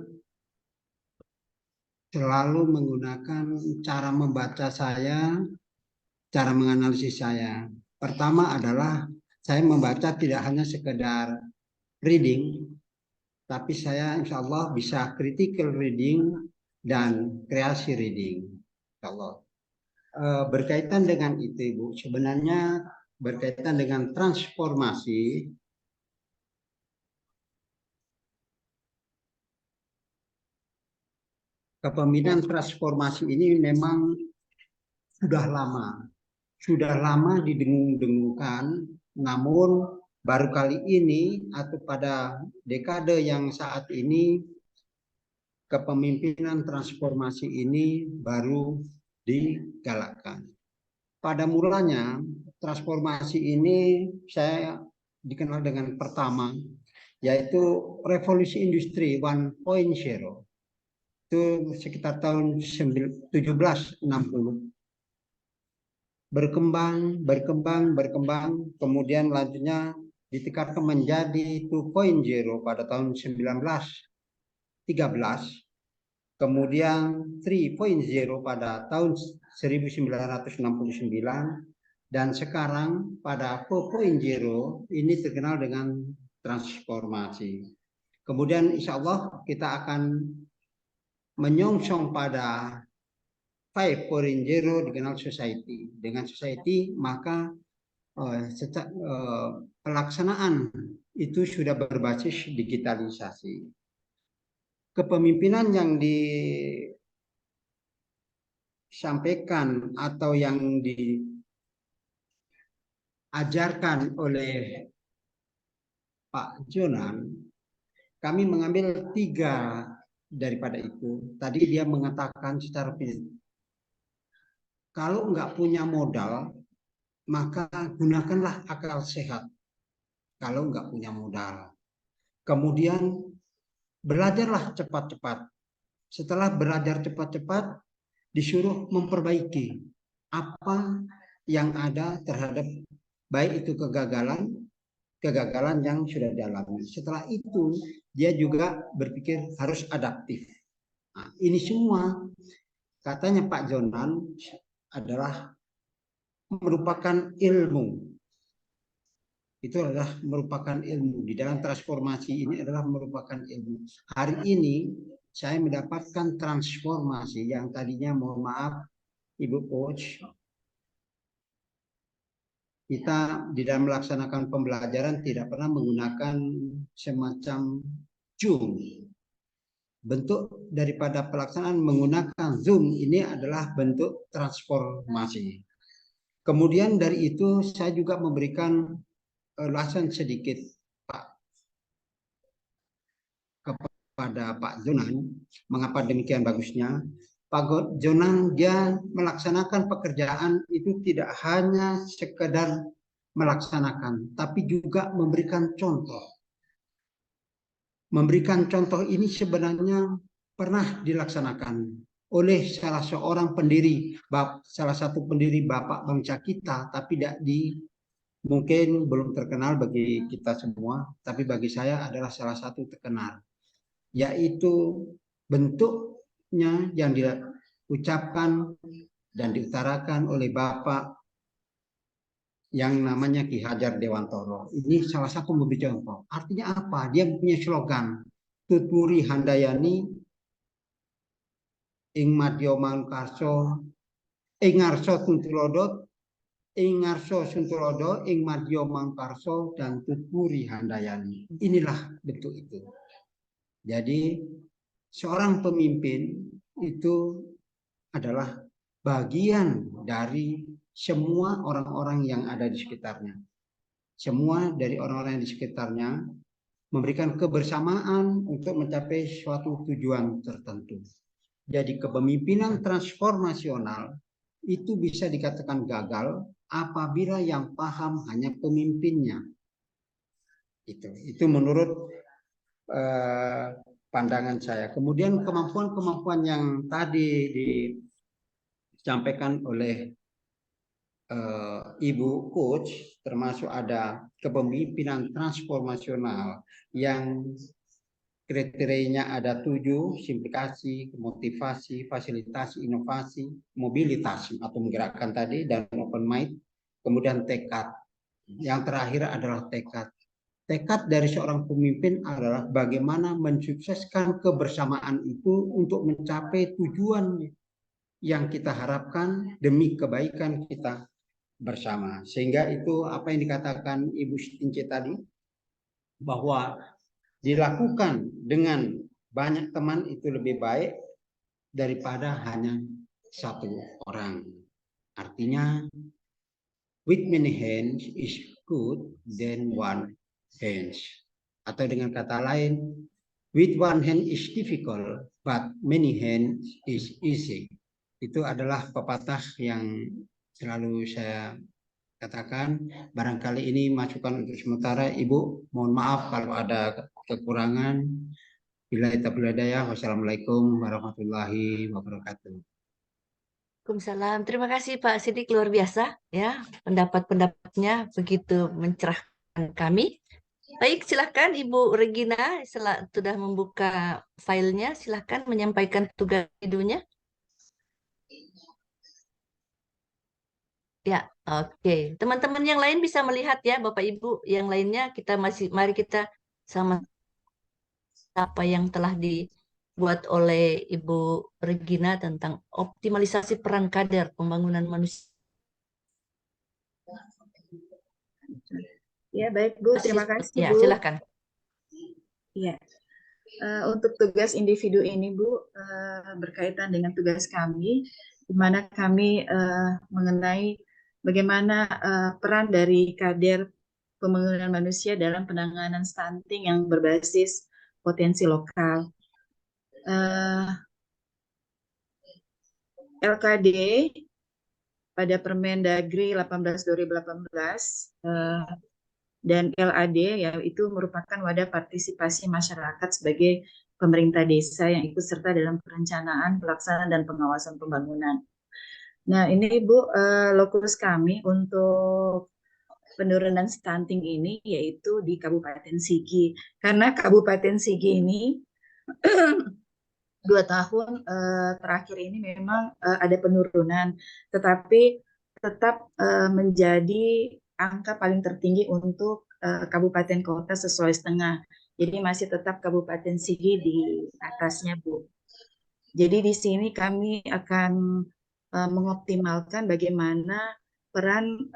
selalu menggunakan cara membaca saya, cara menganalisis saya. Pertama adalah saya membaca tidak hanya sekedar reading, tapi saya insya Allah bisa critical reading dan kreasi reading. Insya Allah. Berkaitan dengan itu Ibu, sebenarnya berkaitan dengan transformasi, kepemimpinan transformasi ini memang sudah lama didengung-dengungkan, namun baru kali ini atau pada dekade yang saat ini kepemimpinan transformasi ini baru digalakkan. Pada mulanya transformasi ini saya dikenal dengan pertama, yaitu revolusi industri 1.0. Itu sekitar tahun 1760. Berkembang, kemudian lanjutnya ditingkatkan menjadi 2.0 pada tahun 1913, kemudian 3.0 pada tahun 1969, dan sekarang pada 4.0 ini terkenal dengan transformasi. Kemudian insya Allah kita akan menyongsong pada 5.0 dikenal society. Dengan society maka pelaksanaan itu sudah berbasis digitalisasi. Kepemimpinan yang disampaikan atau yang diajarkan oleh Pak Jonan, kami mengambil 3 daripada itu. Tadi dia mengatakan secara fisik, kalau nggak punya modal, maka gunakanlah akal sehat. Kalau nggak punya modal. Kemudian belajarlah cepat-cepat. Setelah belajar cepat-cepat, disuruh memperbaiki apa yang ada terhadap baik itu kegagalan yang sudah dialami. Setelah itu, dia juga berpikir harus adaptif. Nah, ini semua katanya Pak Jonan adalah merupakan ilmu. Itu adalah merupakan ilmu. Di dalam transformasi ini adalah merupakan ilmu. Hari ini saya mendapatkan transformasi yang tadinya, mohon maaf Ibu Coach, kita di dalam melaksanakan pembelajaran tidak pernah menggunakan semacam Zoom. Bentuk daripada pelaksanaan menggunakan Zoom ini adalah bentuk transformasi. Kemudian dari itu saya juga memberikan ulasan sedikit kepada Pak Jonan, mengapa demikian bagusnya. Pak Jonan dia melaksanakan pekerjaan itu tidak hanya sekedar melaksanakan, tapi juga memberikan contoh. Memberikan contoh ini sebenarnya pernah dilaksanakan oleh salah seorang pendiri, salah satu pendiri Bapak bangsa kita, tapi mungkin belum terkenal bagi kita semua, tapi bagi saya adalah salah satu terkenal, yaitu bentuknya yang diucapkan dan diutarakan oleh Bapak yang namanya Ki Hajar Dewantoro. Ini salah satu memberi contoh. Artinya apa? Dia punya slogan, Tuturi Handayani ing madya mangkarsa ing ngarsa Suntulodo ing ngarsa Suntulodo ing madya mangkarsa dan tuturi handayani. Inilah bentuk itu. Jadi seorang pemimpin itu adalah bagian dari semua orang-orang yang ada di sekitarnya. Semua dari orang-orang yang di sekitarnya memberikan kebersamaan untuk mencapai suatu tujuan tertentu. Jadi kepemimpinan transformasional itu bisa dikatakan gagal apabila yang paham hanya pemimpinnya. Itu menurut pandangan saya. Kemudian kemampuan-kemampuan yang tadi disampaikan oleh Ibu Coach, termasuk ada kepemimpinan transformasional yang kriterianya ada 7, simplikasi, motivasi, fasilitasi, inovasi, mobilitas atau menggerakkan tadi, dan open mind, kemudian tekad. Yang terakhir adalah tekad. Tekad dari seorang pemimpin adalah bagaimana mensukseskan kebersamaan itu untuk mencapai tujuan yang kita harapkan demi kebaikan kita bersama. Sehingga itu apa yang dikatakan Ibu Stince tadi, bahwa dilakukan dengan banyak teman itu lebih baik daripada hanya satu orang. Artinya, with many hands is good than one hands. Atau dengan kata lain, with one hand is difficult, but many hands is easy. Itu adalah pepatah yang selalu saya katakan. Barangkali ini masukan untuk sementara. Ibu, mohon maaf kalau ada kekurangan. Billahi taufiq wal hidayah. Wassalamualaikum warahmatullahi wabarakatuh. Waalaikumsalam. Terima kasih Pak Sidik, luar biasa ya, pendapat-pendapatnya begitu mencerahkan kami. Baik, silahkan Ibu Regina sudah membuka filenya, silahkan menyampaikan tugas videonya. Ya, oke. Teman-teman yang lain bisa melihat ya, Bapak Ibu yang lainnya. Mari kita sama apa yang telah dibuat oleh Ibu Regina tentang optimalisasi peran kader pembangunan manusia. Ya, baik Bu, terima kasih Ya, Bu. silakan. Ya. Untuk tugas individu ini Bu, berkaitan dengan tugas kami, di mana kami mengenai bagaimana peran dari kader pembangunan manusia dalam penanganan stunting yang berbasis potensi lokal. LKD pada Permendagri 18/2018 dan LAD yaitu merupakan wadah partisipasi masyarakat sebagai pemerintah desa yang ikut serta dalam perencanaan, pelaksanaan, dan pengawasan pembangunan. Nah, ini Bu, lokus kami untuk penurunan stunting ini yaitu di Kabupaten Sigi. Karena Kabupaten Sigi ini 2 tahun terakhir ini memang ada penurunan, tetapi tetap menjadi angka paling tertinggi untuk kabupaten kota sesuai setengah. Jadi masih tetap Kabupaten Sigi di atasnya, Bu. Jadi di sini kami akan mengoptimalkan bagaimana peran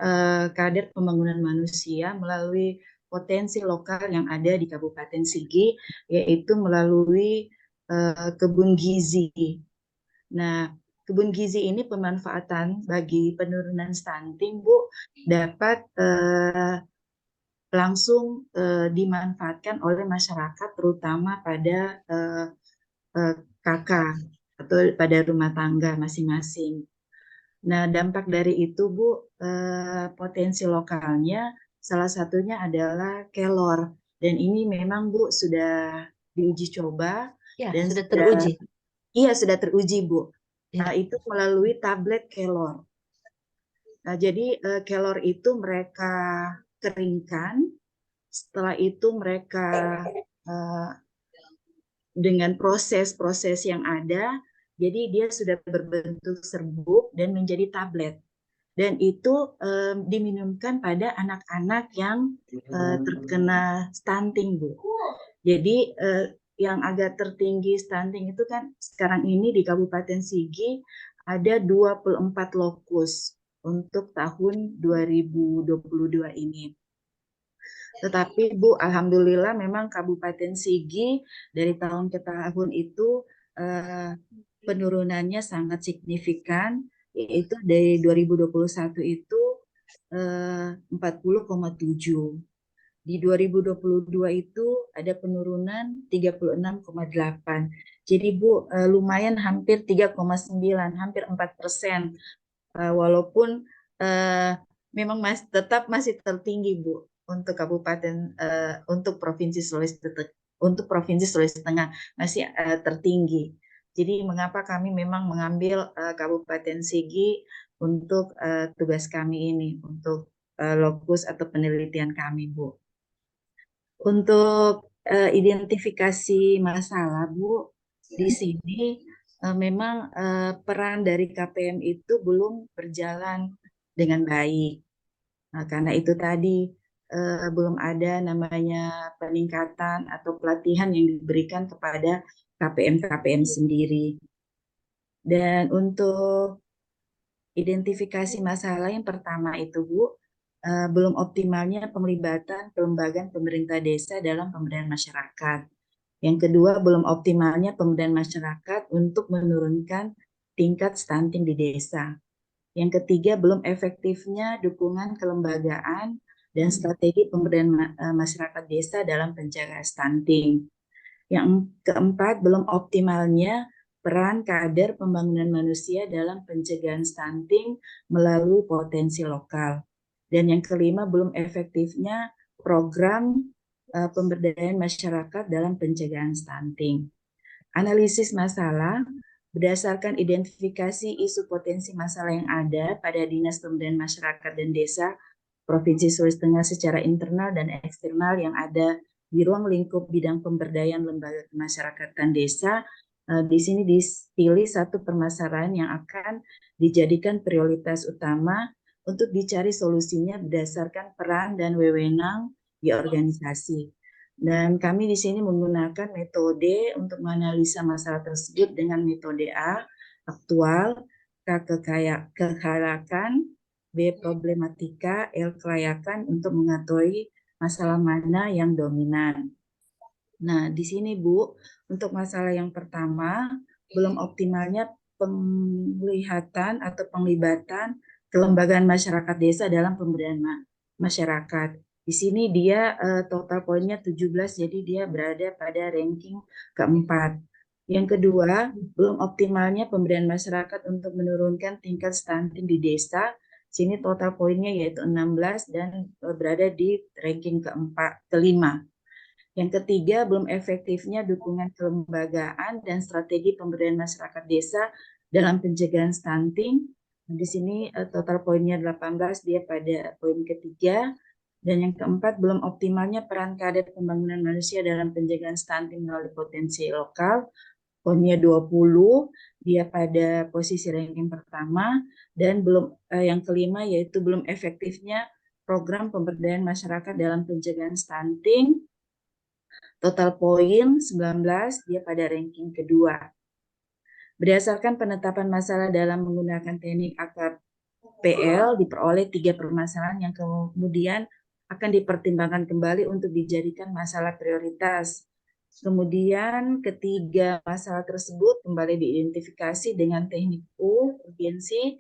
kader pembangunan manusia melalui potensi lokal yang ada di Kabupaten Sigi, yaitu melalui kebun gizi. Nah, kebun gizi ini pemanfaatan bagi penurunan stunting, Bu, dapat langsung dimanfaatkan oleh masyarakat, terutama pada KK atau pada rumah tangga masing-masing. Nah, dampak dari itu, Bu, potensi lokalnya salah satunya adalah kelor. Dan ini memang, Bu, sudah diuji coba. Ya, Dan sudah teruji. Iya, sudah teruji, Bu. itu melalui tablet kelor. Nah, jadi kelor itu mereka keringkan, setelah itu mereka dengan proses-proses yang ada, jadi dia sudah berbentuk serbuk dan menjadi tablet. Dan itu diminumkan pada anak-anak yang terkena stunting, Bu. Jadi yang agak tertinggi stunting itu kan sekarang ini di Kabupaten Sigi ada 24 lokus untuk tahun 2022 ini. Tetapi Bu, alhamdulillah memang Kabupaten Sigi dari tahun ke tahun itu penurunannya sangat signifikan, yaitu dari 2021 itu 40,7. Di 2022 itu ada penurunan 36,8. Jadi Bu, lumayan hampir 3,9, hampir 4%. Walaupun memang tetap masih tertinggi Bu untuk kabupaten, untuk Provinsi Sulawesi Tengah masih tertinggi. Jadi mengapa kami memang mengambil Kabupaten Sigi untuk tugas kami ini, untuk lokus atau penelitian kami, Bu. Untuk identifikasi masalah, Bu, di sini memang peran dari KPM itu belum berjalan dengan baik. Nah, karena itu tadi belum ada namanya peningkatan atau pelatihan yang diberikan kepada KPM sendiri. Dan untuk identifikasi masalah yang pertama itu, Bu, belum optimalnya penglibatan kelembagaan pemerintah desa dalam pemberdayaan masyarakat. Yang kedua, belum optimalnya pemberdayaan masyarakat untuk menurunkan tingkat stunting di desa. Yang ketiga, belum efektifnya dukungan kelembagaan dan strategi pemberdayaan masyarakat desa dalam pencegahan stunting. Yang keempat, belum optimalnya peran kader pembangunan manusia dalam pencegahan stunting melalui potensi lokal. Dan yang kelima, belum efektifnya program pemberdayaan masyarakat dalam pencegahan stunting. Analisis masalah berdasarkan identifikasi isu potensi masalah yang ada pada Dinas Pemberdayaan Masyarakat dan Desa Provinsi Sulawesi Tengah secara internal dan eksternal yang ada di ruang lingkup bidang pemberdayaan lembaga kemasyarakatan desa. Di sini dipilih satu permasalahan yang akan dijadikan prioritas utama untuk dicari solusinya berdasarkan peran dan wewenang di organisasi. Dan kami di sini menggunakan metode untuk menganalisa masalah tersebut dengan metode A, aktual, K, kekalakan, B, problematika, L, kelayakan untuk mengetahui masalah mana yang dominan. Nah, di sini Bu, untuk masalah yang pertama, belum optimalnya penglihatan atau penglibatan kelembagaan masyarakat desa dalam pemberdayaan masyarakat. Di sini dia total poinnya 17, jadi dia berada pada ranking keempat. Yang kedua, belum optimalnya pemberdayaan masyarakat untuk menurunkan tingkat stunting di desa. Sini total poinnya yaitu 16 dan berada di ranking kelima. Yang ketiga, belum efektifnya dukungan kelembagaan dan strategi pemberdayaan masyarakat desa dalam pencegahan stunting. Di sini total poinnya 18, dia pada poin ketiga. Dan yang keempat, belum optimalnya peran kader pembangunan manusia dalam pencegahan stunting melalui potensi lokal. Poinnya 20, dia pada posisi ranking pertama. Dan belum yang kelima yaitu belum efektifnya program pemberdayaan masyarakat dalam pencegahan stunting. Total poin 19, dia pada ranking kedua. Berdasarkan penetapan masalah dalam menggunakan teknik AKPL, diperoleh 3 permasalahan yang kemudian akan dipertimbangkan kembali untuk dijadikan masalah prioritas. Kemudian ketiga masalah tersebut kembali diidentifikasi dengan teknik U, urgensi,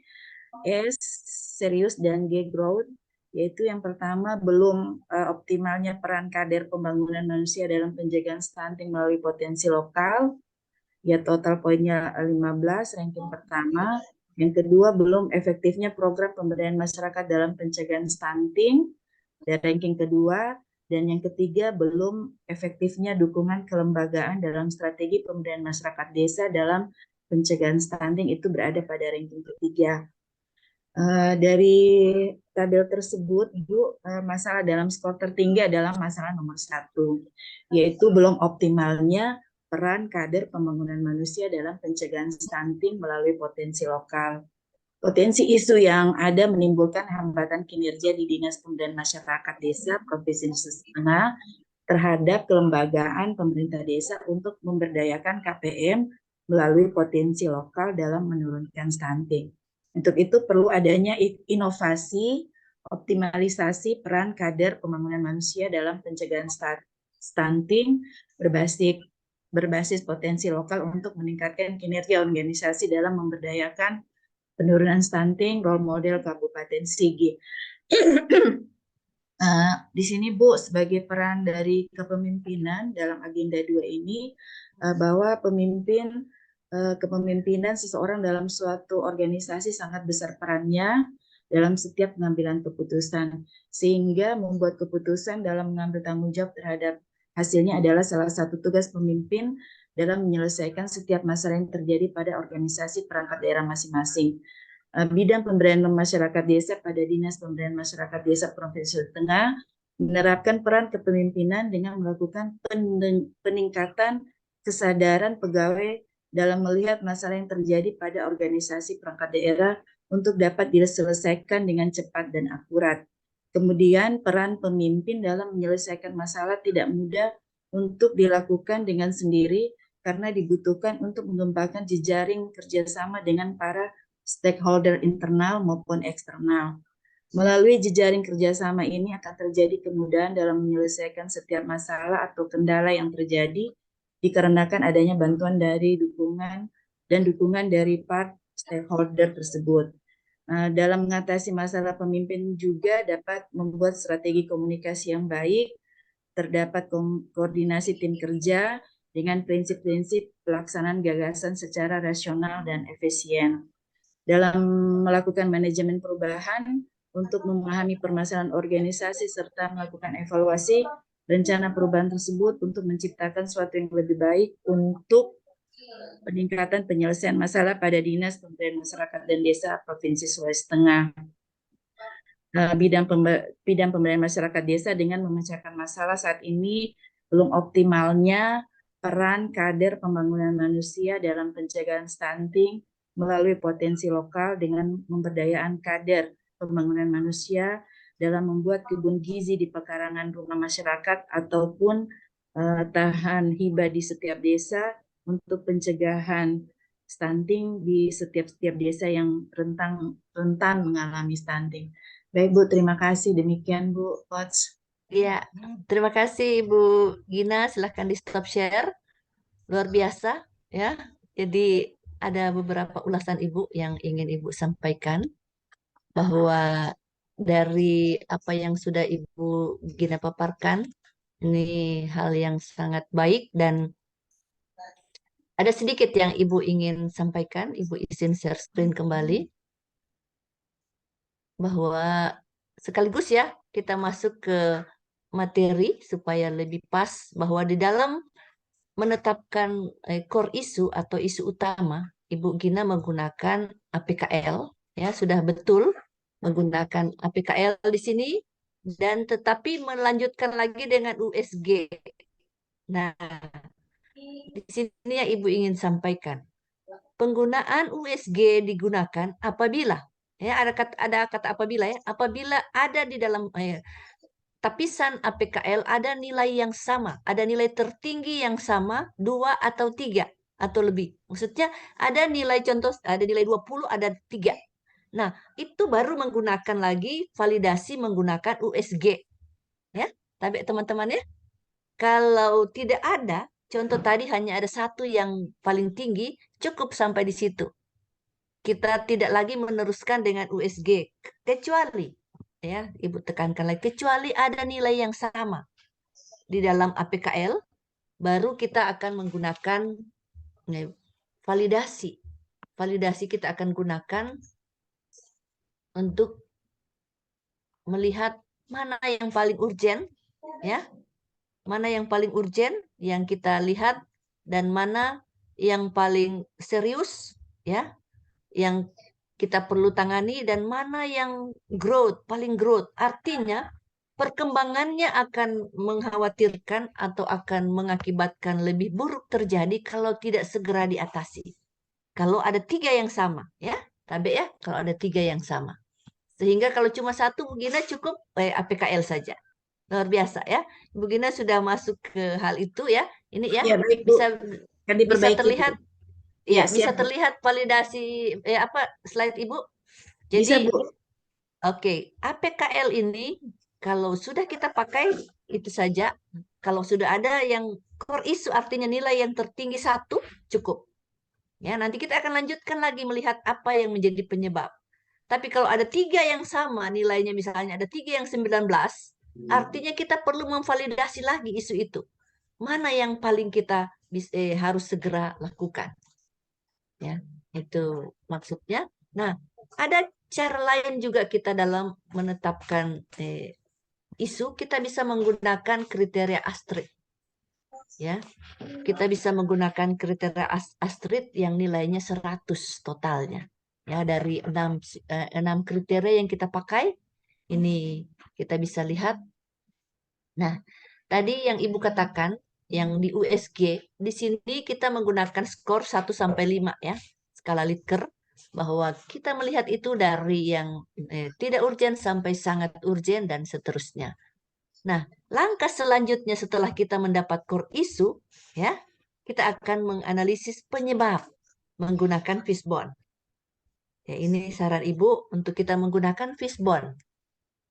S, serius, dan G, growth. Yaitu yang pertama, belum optimalnya peran kader pembangunan manusia dalam pencegahan stunting melalui potensi lokal. Ya, total poinnya 15, ranking pertama. Yang kedua, belum efektifnya program pemberdayaan masyarakat dalam pencegahan stunting, dan ranking kedua. Dan yang ketiga, belum efektifnya dukungan kelembagaan dalam strategi pemberdayaan masyarakat desa dalam pencegahan stunting itu berada pada ranking ketiga. Dari tabel tersebut, Bu, masalah dalam skor tertinggi adalah masalah nomor 1, yaitu belum optimalnya peran kader pembangunan manusia dalam pencegahan stunting melalui potensi lokal. Potensi isu yang ada menimbulkan hambatan kinerja di Dinas Pemberdayaan Masyarakat Desa Provinsi Sulawesi Tengah terhadap kelembagaan pemerintah desa untuk memberdayakan KPM melalui potensi lokal dalam menurunkan stunting. Untuk itu perlu adanya inovasi, optimalisasi peran kader pembangunan manusia dalam pencegahan stunting berbasis potensi lokal untuk meningkatkan kinerja organisasi dalam memberdayakan penurunan stunting role model Kabupaten Sigi. Di sini Bu, sebagai peran dari kepemimpinan dalam agenda 2 ini, bahwa kepemimpinan seseorang dalam suatu organisasi sangat besar perannya dalam setiap pengambilan keputusan, sehingga membuat keputusan dalam mengambil tanggung jawab terhadap hasilnya adalah salah satu tugas pemimpin dalam menyelesaikan setiap masalah yang terjadi pada organisasi perangkat daerah masing-masing. Bidang pemberdayaan masyarakat desa pada Dinas Pemberdayaan Masyarakat Desa Provinsi Sulawesi Tengah menerapkan peran kepemimpinan dengan melakukan peningkatan kesadaran pegawai dalam melihat masalah yang terjadi pada organisasi perangkat daerah untuk dapat diselesaikan dengan cepat dan akurat. Kemudian peran pemimpin dalam menyelesaikan masalah tidak mudah untuk dilakukan dengan sendiri karena dibutuhkan untuk mengembangkan jejaring kerjasama dengan para stakeholder internal maupun eksternal. Melalui jejaring kerjasama ini akan terjadi kemudahan dalam menyelesaikan setiap masalah atau kendala yang terjadi dikarenakan adanya bantuan dari dukungan dari part stakeholder tersebut. Dalam mengatasi masalah, pemimpin juga dapat membuat strategi komunikasi yang baik, terdapat koordinasi tim kerja dengan prinsip-prinsip pelaksanaan gagasan secara rasional dan efisien. Dalam melakukan manajemen perubahan untuk memahami permasalahan organisasi serta melakukan evaluasi rencana perubahan tersebut untuk menciptakan sesuatu yang lebih baik untuk peningkatan penyelesaian masalah pada Dinas Pemberdayaan Masyarakat dan Desa Provinsi Sulawesi Tengah. Bidang pemberdayaan masyarakat desa dengan memecahkan masalah saat ini belum optimalnya peran kader pembangunan manusia dalam pencegahan stunting melalui potensi lokal dengan pemberdayaan kader pembangunan manusia dalam membuat kebun gizi di pekarangan rumah masyarakat ataupun tahan hibah di setiap desa untuk pencegahan stunting di setiap desa yang rentan mengalami stunting. Baik Bu, terima kasih. Demikian Bu Coach. Ya, terima kasih Ibu Gina. Silahkan di stop share. Luar biasa ya. Jadi ada beberapa ulasan Ibu yang ingin Ibu sampaikan, bahwa dari apa yang sudah Ibu Gina paparkan, ini hal yang sangat baik dan ada sedikit yang Ibu ingin sampaikan. Ibu izin share screen kembali, bahwa sekaligus ya kita masuk ke materi supaya lebih pas, bahwa di dalam menetapkan core isu atau isu utama, Ibu Gina menggunakan APKL, ya sudah betul menggunakan APKL di sini, dan tetapi melanjutkan lagi dengan USG. Nah, di sini yang Ibu ingin sampaikan, penggunaan USG digunakan apabila ya ada kata apabila ya, apabila ada di dalam tapisan APKL ada nilai yang sama, ada nilai tertinggi yang sama, 2 atau 3 atau lebih. Maksudnya ada nilai contoh, ada nilai 20, ada 3. Nah, itu baru menggunakan lagi validasi menggunakan USG. Ya, tapi teman-teman ya. Kalau tidak ada, contoh tadi hanya ada 1 yang paling tinggi, cukup sampai di situ. Kita tidak lagi meneruskan dengan USG, kecuali ya, Ibu tekankan lagi, kecuali ada nilai yang sama di dalam APKL, baru kita akan menggunakan validasi. Validasi kita akan gunakan untuk melihat mana yang paling urgent, ya, mana yang paling urgent yang kita lihat, dan mana yang paling serius, ya, yang kita perlu tangani, dan mana yang paling growth. Artinya perkembangannya akan mengkhawatirkan atau akan mengakibatkan lebih buruk terjadi kalau tidak segera diatasi. Kalau ada 3 yang sama, ya, Tabe ya, kalau ada 3 yang sama. Sehingga kalau cuma satu, Bu Gina cukup APKL saja. Luar biasa ya. Bu Gina sudah masuk ke hal itu ya. Ini ya, Ya, baik, Bu. Akan bisa diperbaiki, terlihat. Bu. Ya, Ya, bisa siap, Bu. terlihat validasi slide Ibu. Bisa, Jadi, Bu. oke, APKL ini kalau sudah kita pakai itu saja. Kalau sudah ada yang core issue, artinya nilai yang tertinggi 1, cukup. Ya, nanti kita akan lanjutkan lagi melihat apa yang menjadi penyebab. Tapi kalau ada 3 yang sama nilainya, misalnya ada 3 yang 19, artinya kita perlu memvalidasi lagi isu itu. Mana yang paling kita harus segera lakukan. Ya, itu maksudnya. Nah, ada cara lain juga kita dalam menetapkan isu, kita bisa menggunakan kriteria Astrid. Ya, kita bisa menggunakan kriteria Astrid yang nilainya 100 totalnya. Ya, dari 6 kriteria yang kita pakai, ini kita bisa lihat. Nah, tadi yang Ibu katakan, yang di USG, di sini kita menggunakan skor 1 sampai 5 ya, skala Likert, bahwa kita melihat itu dari yang tidak urgent sampai sangat urgent dan seterusnya. Nah, langkah selanjutnya setelah kita mendapat core issue, ya, kita akan menganalisis penyebab menggunakan Fishbone. Ya, ini saran Ibu untuk kita menggunakan Fishbone.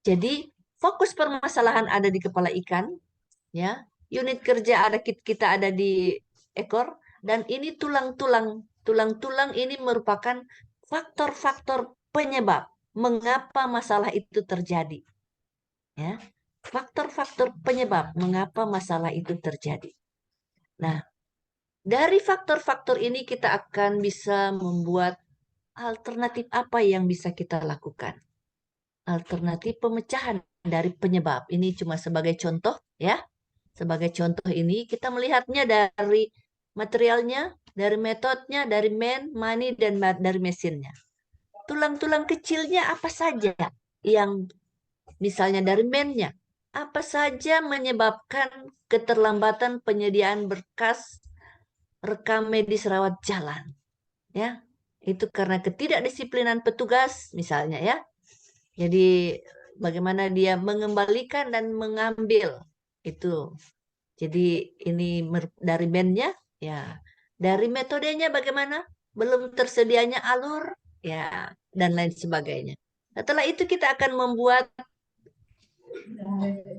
Jadi, fokus permasalahan ada di kepala ikan, ya. Unit kerja kita ada di ekor, dan ini tulang-tulang. Tulang-tulang ini merupakan faktor-faktor penyebab mengapa masalah itu terjadi. Ya. Faktor-faktor penyebab mengapa masalah itu terjadi. Nah, dari faktor-faktor ini kita akan bisa membuat alternatif apa yang bisa kita lakukan. Alternatif pemecahan dari penyebab. Ini cuma sebagai contoh ya. Sebagai contoh ini kita melihatnya dari materialnya, dari metodenya, dari money, dan dari mesinnya. Tulang-tulang kecilnya apa saja yang misalnya dari nya, apa saja menyebabkan keterlambatan penyediaan berkas rekam medis rawat jalan. Ya, itu karena ketidakdisiplinan petugas misalnya ya. Jadi bagaimana dia mengembalikan dan mengambil itu. Jadi ini dari nya ya. Dari metodenya bagaimana? Belum tersedianya alur ya, dan lain sebagainya. Setelah itu kita akan membuat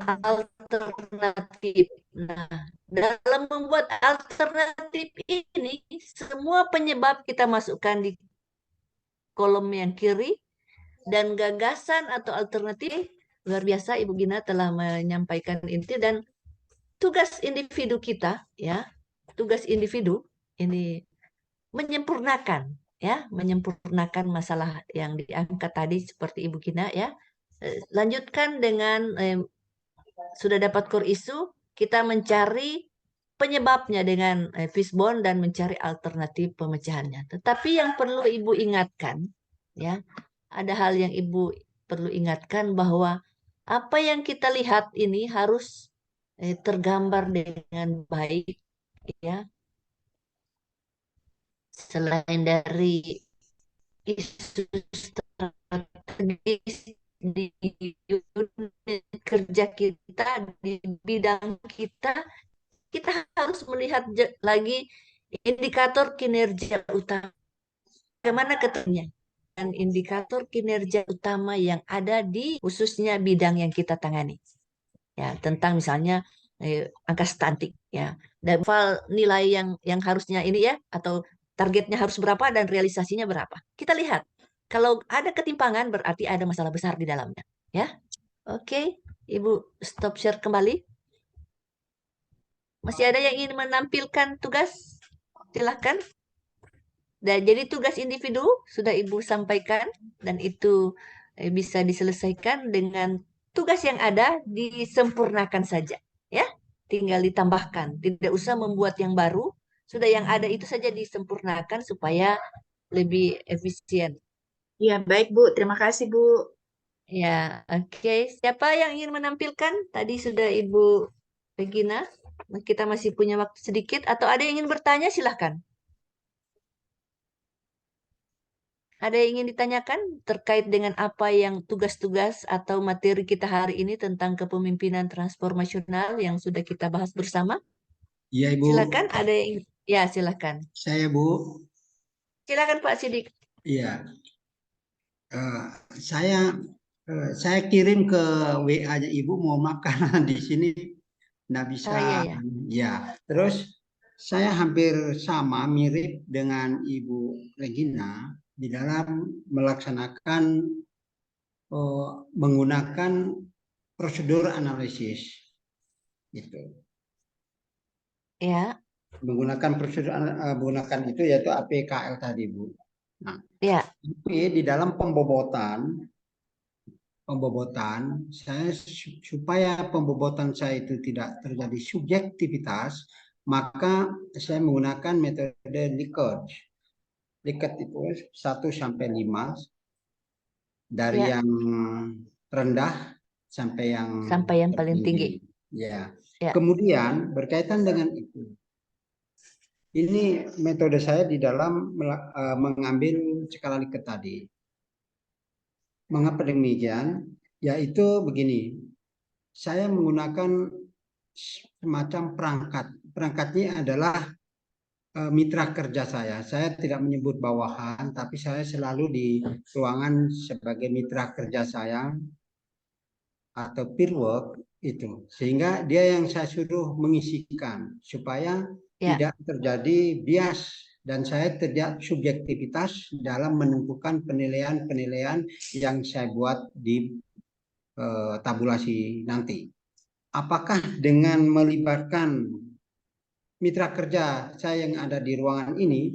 alternatif. Nah, dalam membuat alternatif ini, semua penyebab kita masukkan di kolom yang kiri, dan gagasan atau alternatif, luar biasa Ibu Gina telah menyampaikan inti, dan tugas individu kita, ya, tugas individu ini menyempurnakan, ya, menyempurnakan masalah yang diangkat tadi seperti Ibu Gina, ya. Lanjutkan dengan sudah dapat core issue, kita mencari penyebabnya dengan Fishbone dan mencari alternatif pemecahannya. Tetapi yang perlu Ibu ingatkan, ya, ada hal yang Ibu perlu ingatkan bahwa apa yang kita lihat ini harus tergambar dengan baik, ya. Selain dari isu strategis di unit kerja kita, di bidang kita harus melihat lagi indikator kinerja utama. Bagaimana ketemunya? Dan indikator kinerja utama yang ada di khususnya bidang yang kita tangani. Ya, tentang misalnya angka stunting ya. Dan nilai yang harusnya ini ya, atau targetnya harus berapa dan realisasinya berapa. Kita lihat. Kalau ada ketimpangan berarti ada masalah besar di dalamnya, ya. Oke, Ibu stop share kembali. Masih ada yang ingin menampilkan tugas? Silahkan. Dan jadi tugas individu sudah Ibu sampaikan, dan itu bisa diselesaikan dengan tugas yang ada, disempurnakan saja, ya. Tinggal ditambahkan, tidak usah membuat yang baru, Sudah yang ada itu saja disempurnakan supaya lebih efisien. Iya, baik Bu. Terima kasih Bu. Ya, oke. Siapa yang ingin menampilkan? Tadi sudah Ibu Regina. Kita masih punya waktu sedikit. Atau ada yang ingin bertanya? Silahkan. Ada yang ingin ditanyakan terkait dengan apa yang tugas-tugas atau materi kita hari ini tentang kepemimpinan transformasional yang sudah kita bahas bersama? Iya Ibu, Silakan. Ada yang ya silakan. saya Bu. Silakan Pak Sidik. Iya, Eh, saya kirim ke WA-nya Ibu, mohon maaf karena di sini nggak bisa. Iya. Ya, terus saya hampir sama mirip dengan Ibu Regina di dalam melaksanakan menggunakan prosedur analisis, gitu. Ya. Menggunakan prosedur menggunakan itu yaitu APKL tadi Bu. Nah, ya. Tapi di dalam pembobotan saya supaya pembobotan saya itu tidak terjadi subjektivitas, maka saya menggunakan metode Likert. Likert itu 1 sampai 5 dari yang rendah sampai yang paling tinggi. Ya. Kemudian berkaitan dengan itu, ini metode saya di dalam mengambil skala Likert tadi. Mengapa demikian? Yaitu begini, saya menggunakan semacam perangkat. Perangkatnya adalah mitra kerja saya. Saya tidak menyebut bawahan, tapi saya selalu di ruangan sebagai mitra kerja saya atau peer work itu. Sehingga dia yang saya suruh mengisikan supaya tidak terjadi bias dan saya tidak subjektivitas dalam menentukan penilaian-penilaian yang saya buat di tabulasi nanti. Apakah dengan melibatkan mitra kerja saya yang ada di ruangan ini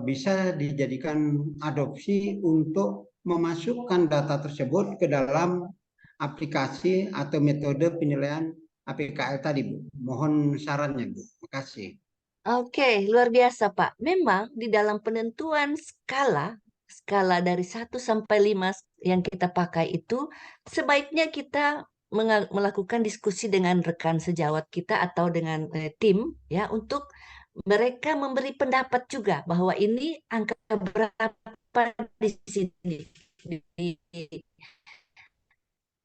bisa dijadikan adopsi untuk memasukkan data tersebut ke dalam aplikasi atau metode penilaian APKL tadi, Bu? Mohon sarannya, Bu. Terima kasih. Oke, luar biasa Pak. Memang di dalam penentuan skala dari 1 sampai 5 yang kita pakai itu, sebaiknya kita melakukan diskusi dengan rekan sejawat kita atau dengan tim ya, untuk mereka memberi pendapat juga bahwa ini angka berapa di sini di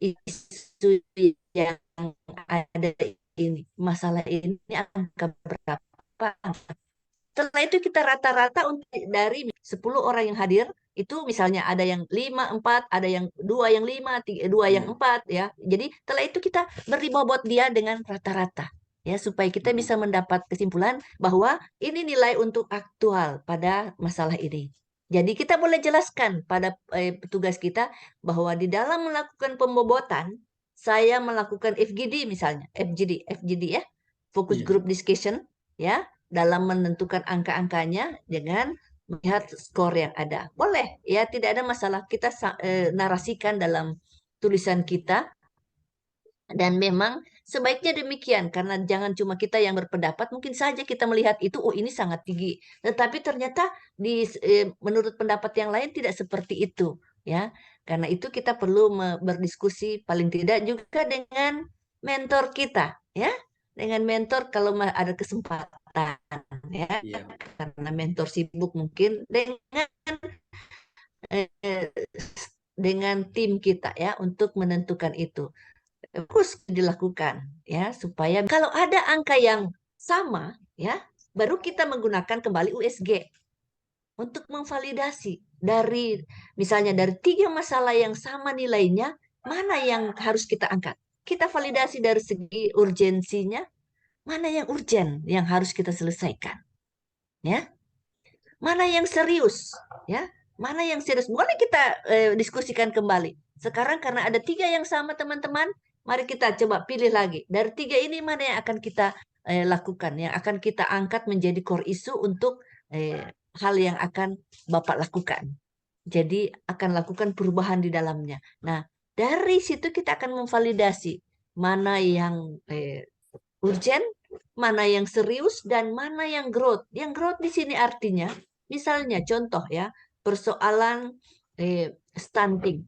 isu yang ada ini, masalah ini angka berapa. Setelah itu kita rata-rata untuk dari 10 orang yang hadir, itu misalnya ada yang 5, 4, ada yang 2 yang 5, 2 yang 4 ya. Jadi setelah itu kita beri bobot dia dengan rata-rata ya, supaya kita bisa mendapat kesimpulan bahwa ini nilai untuk aktual pada masalah ini. Jadi kita boleh jelaskan pada petugas kita bahwa di dalam melakukan pembobotan, saya melakukan FGD misalnya, FGD ya, Focus Group Discussion ya, dalam menentukan angka-angkanya dengan melihat skor yang ada. Boleh, ya tidak ada masalah. Kita narasikan dalam tulisan kita. Dan memang sebaiknya demikian, karena jangan cuma kita yang berpendapat, mungkin saja kita melihat itu, oh ini sangat tinggi. Tetapi ternyata menurut pendapat yang lain tidak seperti itu. Ya, karena itu kita perlu berdiskusi paling tidak juga dengan mentor kita. Ya, dengan mentor kalau ada kesempatan ya, karena mentor sibuk mungkin dengan tim kita ya untuk menentukan itu. Terus dilakukan ya, supaya kalau ada angka yang sama ya, baru kita menggunakan kembali USG untuk memvalidasi dari misalnya dari 3 masalah yang sama nilainya, mana yang harus kita angkat. Kita validasi dari segi urgensinya, mana yang urgen yang harus kita selesaikan. Ya. Mana yang serius, ya? Mana yang serius? Boleh kita diskusikan kembali. Sekarang karena ada 3 yang sama teman-teman, mari kita coba pilih lagi. Dari 3 ini mana yang akan kita lakukan, yang akan kita angkat menjadi core issue untuk hal yang akan Bapak lakukan. Jadi akan lakukan perubahan di dalamnya. Nah, dari situ kita akan memvalidasi mana yang urgent, mana yang serius dan mana yang growth. Yang growth di sini artinya, misalnya contoh ya, persoalan stunting.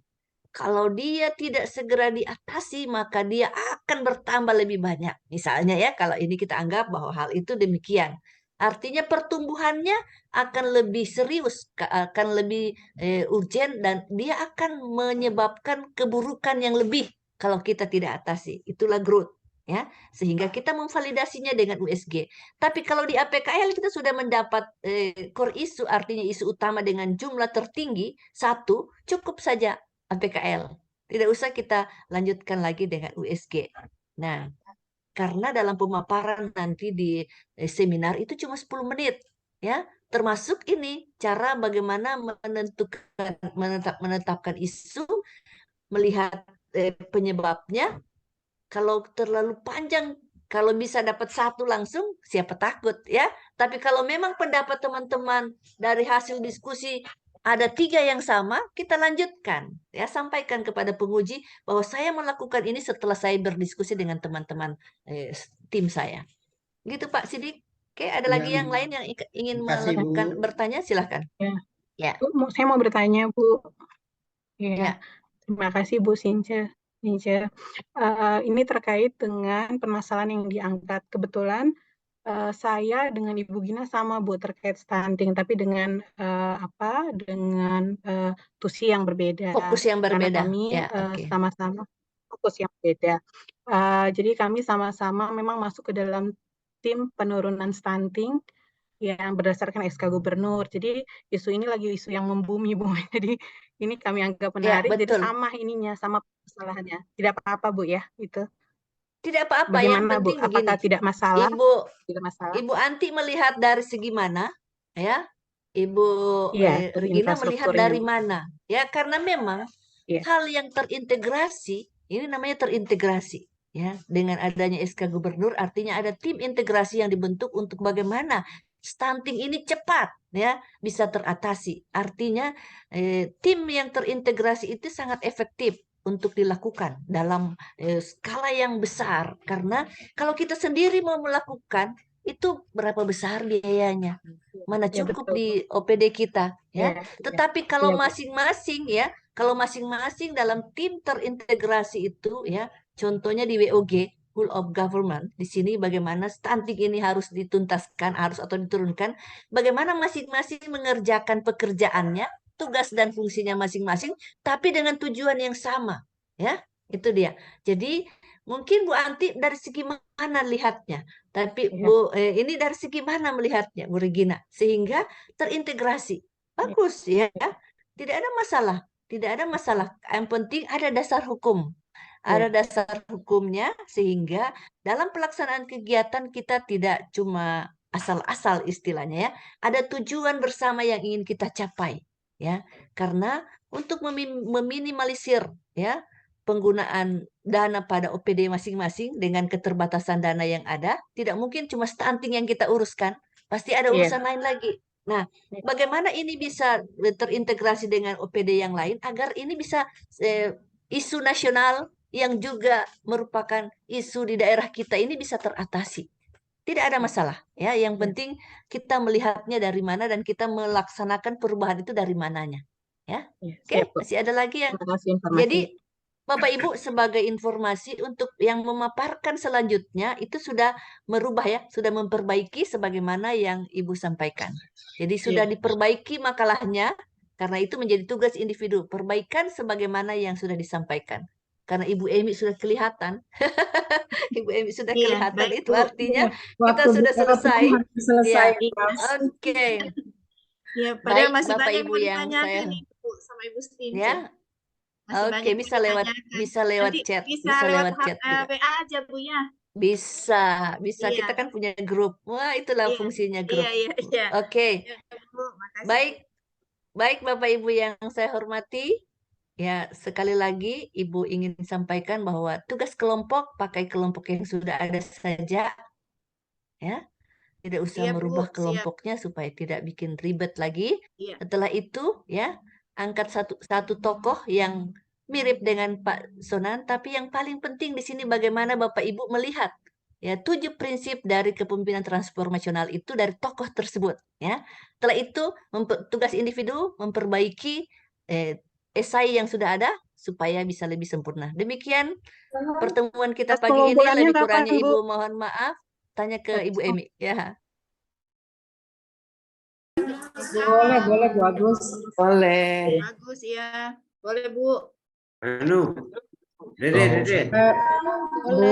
Kalau dia tidak segera diatasi, maka dia akan bertambah lebih banyak. Misalnya ya, kalau ini kita anggap bahwa hal itu demikian. Artinya pertumbuhannya akan lebih serius, akan lebih urgent, dan dia akan menyebabkan keburukan yang lebih kalau kita tidak atasi. Itulah growth. Ya, sehingga kita memvalidasinya dengan USG. Tapi kalau di APKL kita sudah mendapat core issue, artinya isu utama dengan jumlah tertinggi, 1, cukup saja APKL. Tidak usah kita lanjutkan lagi dengan USG. Nah, karena dalam pemaparan nanti di seminar itu cuma 10 menit, ya. Termasuk ini cara bagaimana menetapkan isu, melihat penyebabnya. Kalau terlalu panjang, kalau bisa dapat 1 langsung, siapa takut ya. Tapi kalau memang pendapat teman-teman dari hasil diskusi ada 3 yang sama, kita lanjutkan ya, sampaikan kepada penguji bahwa saya melakukan ini setelah saya berdiskusi dengan teman-teman tim saya. Gitu Pak Sidik. Oke, ada lagi yang lain yang ingin melakukan bertanya, silahkan. Ya. Bu, saya mau bertanya Bu. Ya. Terima kasih Bu Sinca. Ini terkait dengan permasalahan yang diangkat. Kebetulan saya dengan Ibu Gina sama Bu terkait stunting, tapi dengan dengan tusi yang berbeda. Fokus yang berbeda. Karena kami ya, sama-sama fokus yang berbeda. Jadi kami sama-sama memang masuk ke dalam tim penurunan stunting yang berdasarkan SK Gubernur. Jadi isu ini lagi isu yang membumi, Bu. Jadi ini kami anggap menarik. Jadi sama ininya, sama kesalahannya. Tidak apa-apa, Bu ya, itu. Tidak apa-apa. Yang penting Bu? Apakah begini. tidak masalah? Tidak masalah. Ibu Anti melihat dari segi mana, ya? Ibu Regina melihat dari mana? Ya, karena memang hal yang terintegrasi, ini namanya terintegrasi. Ya, dengan adanya SK Gubernur, artinya ada tim integrasi yang dibentuk untuk bagaimana stunting ini cepat ya bisa teratasi. Artinya tim yang terintegrasi itu sangat efektif untuk dilakukan dalam skala yang besar, karena kalau kita sendiri mau melakukan itu berapa besar biayanya, mana cukup di OPD kita ya. Tetapi kalau masing-masing ya, kalau masing-masing dalam tim terintegrasi itu ya, contohnya di WOG Whole of Government, di sini bagaimana stunting ini harus dituntaskan, harus atau diturunkan, bagaimana masing-masing mengerjakan pekerjaannya, tugas dan fungsinya masing-masing, tapi dengan tujuan yang sama, ya, itu dia. Jadi mungkin Bu Anti dari segi mana lihatnya, tapi Bu ini dari segi mana melihatnya, Bu Regina, sehingga terintegrasi, bagus ya, tidak ada masalah, tidak ada masalah. Yang penting ada dasar hukum. Ada dasar hukumnya, sehingga dalam pelaksanaan kegiatan kita tidak cuma asal-asal istilahnya ya. Ada tujuan bersama yang ingin kita capai ya. Karena untuk meminimalisir ya penggunaan dana pada OPD masing-masing dengan keterbatasan dana yang ada, tidak mungkin cuma stunting yang kita uruskan, pasti ada urusan lain lagi. Nah, bagaimana ini bisa terintegrasi dengan OPD yang lain agar ini bisa isu nasional yang juga merupakan isu di daerah kita ini bisa teratasi. Tidak ada masalah ya, yang penting kita melihatnya dari mana dan kita melaksanakan perubahan itu dari mananya ya. Oke, masih ada lagi yang jadi Bapak Ibu sebagai informasi untuk yang memaparkan selanjutnya itu sudah merubah ya, sudah memperbaiki sebagaimana yang Ibu sampaikan. Jadi sudah diperbaiki makalahnya, karena itu menjadi tugas individu, perbaikan sebagaimana yang sudah disampaikan. Karena Ibu Emi sudah kelihatan, Ibu Emi sudah kelihatan, itu artinya kita sudah selesai. Oke. Ya, padahal baik, masih Bapak banyak Ibu yang saya Ibu sama Ibu Stin. ya. Oke, bisa lewat chat, bisa lewat chat juga. WA aja Bu ya. Bisa. Kita kan punya grup. Wah, itulah fungsinya grup. Iya. Oke. Ya, Bu, baik Bapak Ibu yang saya hormati. Ya, sekali lagi Ibu ingin sampaikan bahwa tugas kelompok pakai kelompok yang sudah ada saja. Ya. Tidak usah merubah kelompoknya supaya tidak bikin ribet lagi. Setelah itu ya, angkat satu tokoh yang mirip dengan Pak Sonan, tapi yang paling penting di sini bagaimana Bapak Ibu melihat ya 7 prinsip dari kepemimpinan transformasional itu dari tokoh tersebut ya. Setelah itu tugas individu memperbaiki esai yang sudah ada supaya bisa lebih sempurna. Demikian pertemuan kita Tes pagi ini. pengumpulannya Lebih kapan, kurangnya Bu? Ibu mohon maaf. Tanya ke Ibu Emi ya. Boleh Bu Agus. Boleh. Bagus ya. Boleh Bu. Dede. Boleh.